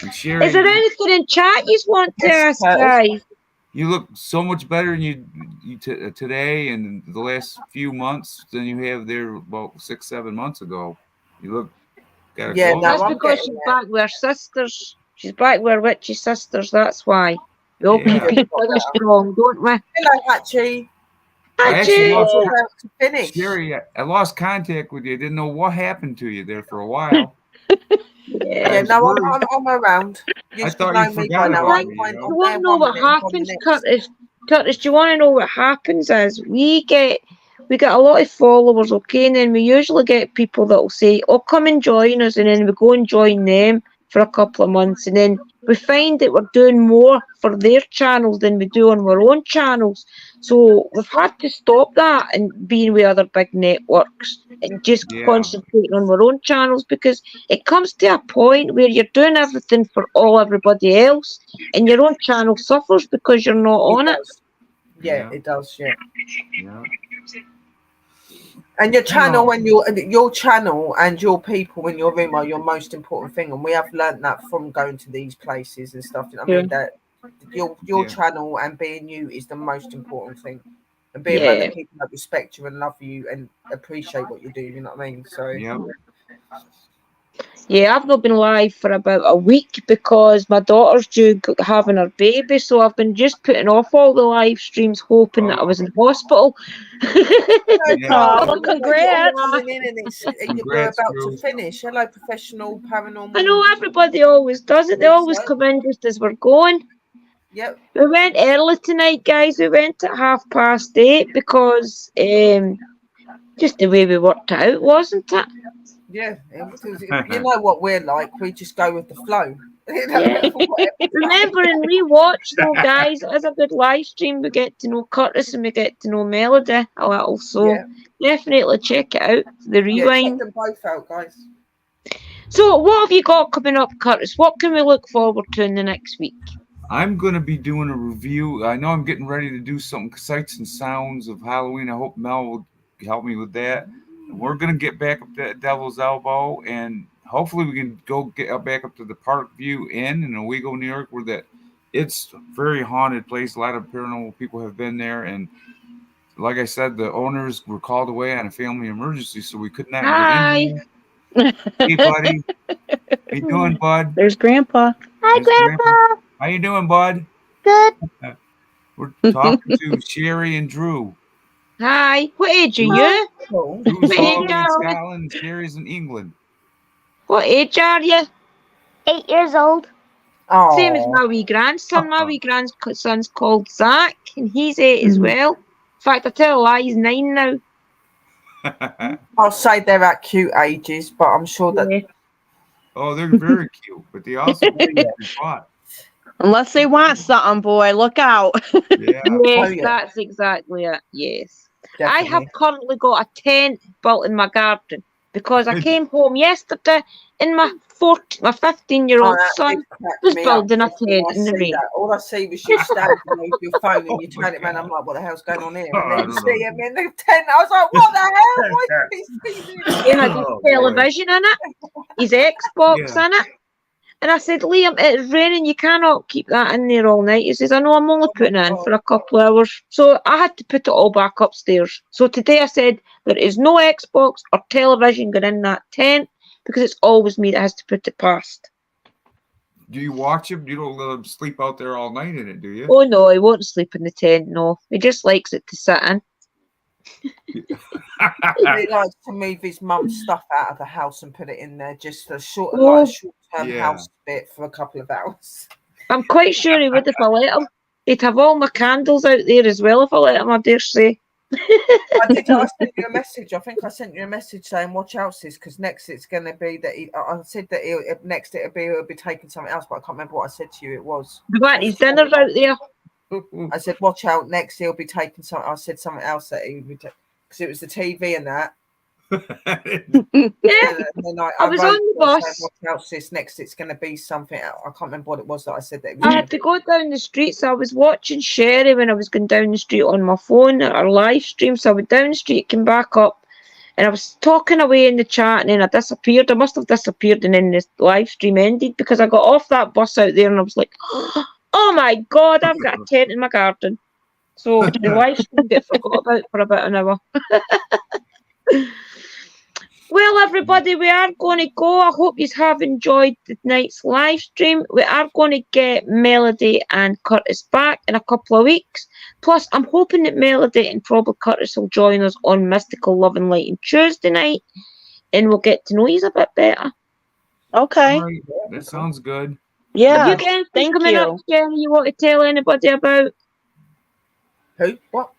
And Sherry, Is there anything in chat you want to Yes, ask, guys? you look so much better than you today and the last few months than you have there about 6-7 months ago. You look got a Yeah, glow. no, That's I'm because getting she's there. back with her sisters. She's back with her witchy sisters, that's why. We all Yeah. keep each other strong, don't we? Hello, Hachi. I actually Hachi! lost We're about to finish. Sherry, I lost contact with you. I didn't know what happened to you there for a while. Yeah. Yeah, was no, worried. I'm around. You I should thought know you me forgot by now. about I'm me, fine. you know? I'm You want there to know 1 what minute and gone the happens, next. Curtis? Curtis, do you want to know what happens is we get a lot of followers, okay, and then we usually get people that will say, oh, come and join us, and then we go and join them for a couple of months, and then we find that we're doing more for their channels than we do on our own channels. So we've had to stop that and being with other big networks and just Yeah. concentrating on our own channels, because it comes to a point where you're doing everything for everybody else, and your own channel suffers because you're not on it. does. Yeah, Yeah. it does. Yeah. Yeah. And your channel, know. when your channel and your people in your room are your most important thing, and we have learnt that from going to these places and stuff. I mean that your Yeah. channel and being you is the most important thing, and being Yeah. around the people that respect you and love you and appreciate what you do. You know what I mean? So Yep. Yeah, I've not been live for about a week because my daughter's due having her baby, so I've been just putting off all the live streams, hoping that I was in hospital. Yeah. Oh, congrats. You're coming in and you're Congrats, about Drew. to finish. Hello, professional paranormal. I know everybody always does it. They always come in just as we're going. Yep. We went early tonight, guys. We went at 8:30 because just the way we worked it out, wasn't it? Yeah, you know what we're like. We just go with the flow. Yeah. Remember, and we watch though, guys. It is a good live stream. We get to know Curtis and we get to know Melody a little. So Yeah. definitely check it out. The Yeah, rewind. check them both out, guys. So what have you got coming up, Curtis? What can we look forward to in the next week? I'm going to be doing a review. I know I'm getting ready to do some sights and sounds of Halloween. I hope Mel will help me with that. We're going to get back up to Devil's Elbow, and hopefully we can go get back up to the Parkview Inn in Owego, New York, where it's a very haunted place. A lot of paranormal people have been there, and like I said, the owners were called away on a family emergency, so we could not Hi. get in there. Hey, buddy. How you doing, bud? There's Grandpa. Hi, There's Grandpa. How you doing, bud? Good. We're talking to Sherry and Drew. Hi. What age are you? Cool. Drew's What all age the way in are you? Scotland, and Sherry's in England. What age are you? 8 years old. Same as Oh, my wee grandson. My wee grandson's called Zach, and he's 8 as well. In fact, I tell a lie, he's 9 now. I'll say they're at cute ages, but I'm sure that Yeah. Oh, they're very cute, but they also can be fought. Unless they want something, boy, look out. Yeah. Yes, yeah. that's exactly it. Yes. I definitely. have currently got a tent built in my garden. because I came home yesterday and my 15-year-old son was building a tent in the rain. All I see was you standing there with your phone and you turn it around. I'm like, what the hell's going on here? And then you see him in the tent. I was like, what the hell? Why is he TV? He had his television in it, his Xbox in it. And I said, Liam, it's raining, you cannot keep that in there all night. He says, I know, I'm only putting it in for a couple of hours. So I had to put it all back upstairs. So today I said, there is no Xbox or television going in that tent because it's always me that has to put it past. Do you watch him? You don't let him sleep out there all night in it, do you? Oh, no, he won't sleep in the tent, no. He just likes it to sit in. He likes to move his mum's stuff out of the house and put it in there, just a short-term house bit for a couple of hours. I'm quite sure he would if I let him. He'd have all my candles out there as well if I let him, I dare say. I sent you a message. I think I sent you a message saying, watch out, sis, because next it's going to be that I said that he'll be taking something else, but I can't remember what I said to you it was. Right, his dinner's out there. I said, watch out, next he'll be taking something. I said something else that he would be because it was the TV and that. I was on the bus. Watch out, sis, next it's going to be something else. I can't remember what it was that I said that. I had to go down the street, so I was watching Sherry when I was going down the street on my phone at our live stream. So I went down the street, came back up, and I was talking away in the chat, and then I disappeared. I must have disappeared, and then the live stream ended because I got off that bus out there, and I was like, oh my God, I've got a tent in my garden. So the live stream got forgot about for about an hour. Well, everybody, we are going to go. I hope you have enjoyed tonight's live stream. We are going to get Melody and Curtis back in a couple of weeks. Plus, I'm hoping that Melody and probably Curtis will join us on Mystical Love and Light on Tuesday night, and we'll get to know you a bit better. Okay. Right. That sounds good. Yeah. Have you got anything coming up, Sherry, you want to tell anybody about? Who? What?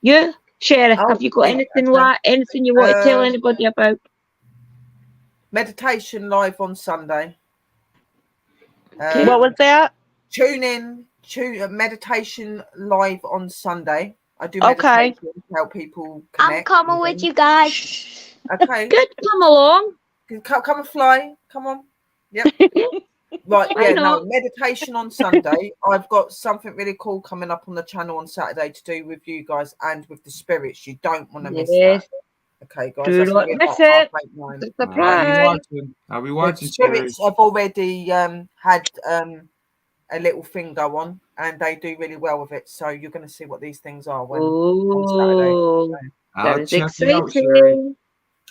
You? Sherry, have you got anything you want to tell anybody about? Meditation live on Sunday. What was that? Tune in to meditation live on Sunday. I do meditation to help people connect. I'm coming with you guys. Okay. Good, come along. Come and fly. Come on. Yep. Right, meditation on Sunday. I've got something really cool coming up on the channel on Saturday to do with you guys and with the spirits. You don't want to miss that. Okay, guys. Do not miss it. It's a surprise. I'll be watching. The spirits have already had a little thing go on, and they do really well with it. So you're going to see what these things are on Saturday. That is exciting.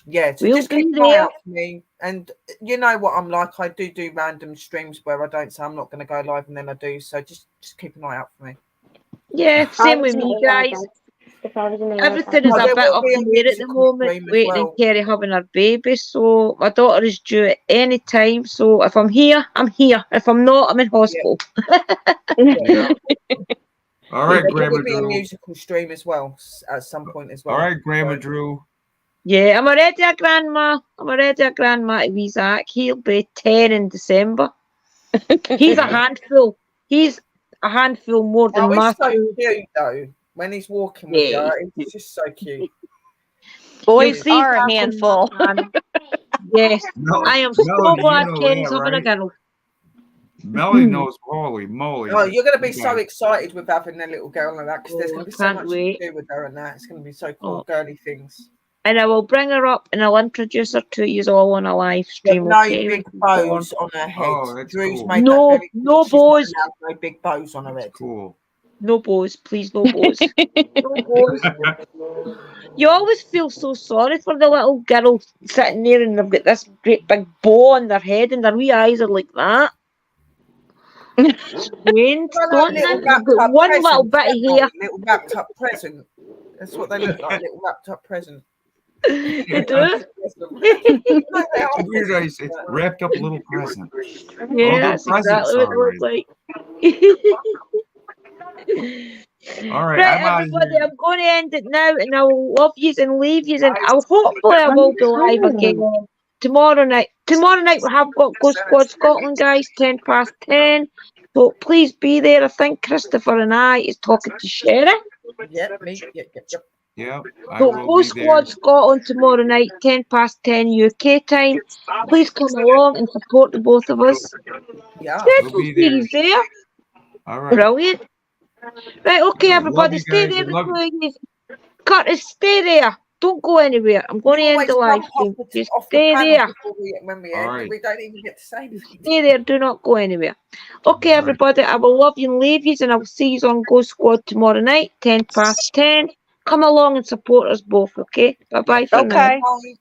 Yeah, so just keep an eye out for me. And you know what I'm like. I do random streams where I don't say I'm not going to go live, and then I do. So just keep an eye out for me. Yeah, same with me, guys. Everything is a bit up in the air at the moment, waiting on Kerry having her baby. So my daughter is due at any time. So if I'm here, I'm here. If I'm not, I'm in hospital. Yeah. All right, Grandma There will be a Drew. musical stream as well at some point as well. All right, Grandma Drew. Yeah, I'm already a grandma. To wee Zach. He'll be 10 in December. He's a handful. He's a handful more than he's Matthew. so cute though. When he's walking with you, he's just so cute. Boys are a handful. Yes, No, I am so glad Kenny's having a girl. Melly knows holy moly. Oh, you're going to be so excited with having a little girl like that because there's going to be so much to do with her and that. It's going to be so cool, girly things. And I will bring her up and I'll introduce her to you all on a live stream. No big bows on her head. Oh, that's Drew's cool. made No, that very no clear. bows. She's not allowed no big bows on her head. Cool. No bows, please, no bows. No bows. You always feel so sorry for the little girl sitting there and they've got this great big bow on their head and their wee eyes are like that. Strange, don't they? They've got one little bit of hair. Little wrapped up present. That's what they look like, little wrapped up present. They do. It's wrapped up a little present. Yeah, that's exactly what it looks like. All right, Right, everybody, I'm going to end it now, and I will love yous and leave yous, and hopefully I will be live again tomorrow night. Tomorrow night we have got Ghost Squad Scotland, guys, 10:10. So please be there. I think Christopher and I is talking to Sherry. Yep, me. Yep. Yep, I So will Ghost be there. Squad Scotland tomorrow night, 10 past 10 UK time. Please come along and support the both of us. Yeah. Ted We'll will be see there. you there. All right. Brilliant. Right, okay, All right, love everybody, you stay guys. there. I love you. Please. Curtis, stay there. Don't go anywhere. I'm going You to end always the live jump stream. Just off the stay panel there. before when we All end, right. and we don't even get to say anything. Stay there. Do not go anywhere. Okay, All right. everybody, I will love you and leave you, and I will see you on Ghost Squad tomorrow night, 10 past 10. Come along and support us both, okay? Bye-bye for now. Okay. Bye.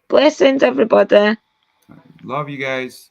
Blessings, everybody. Love you guys.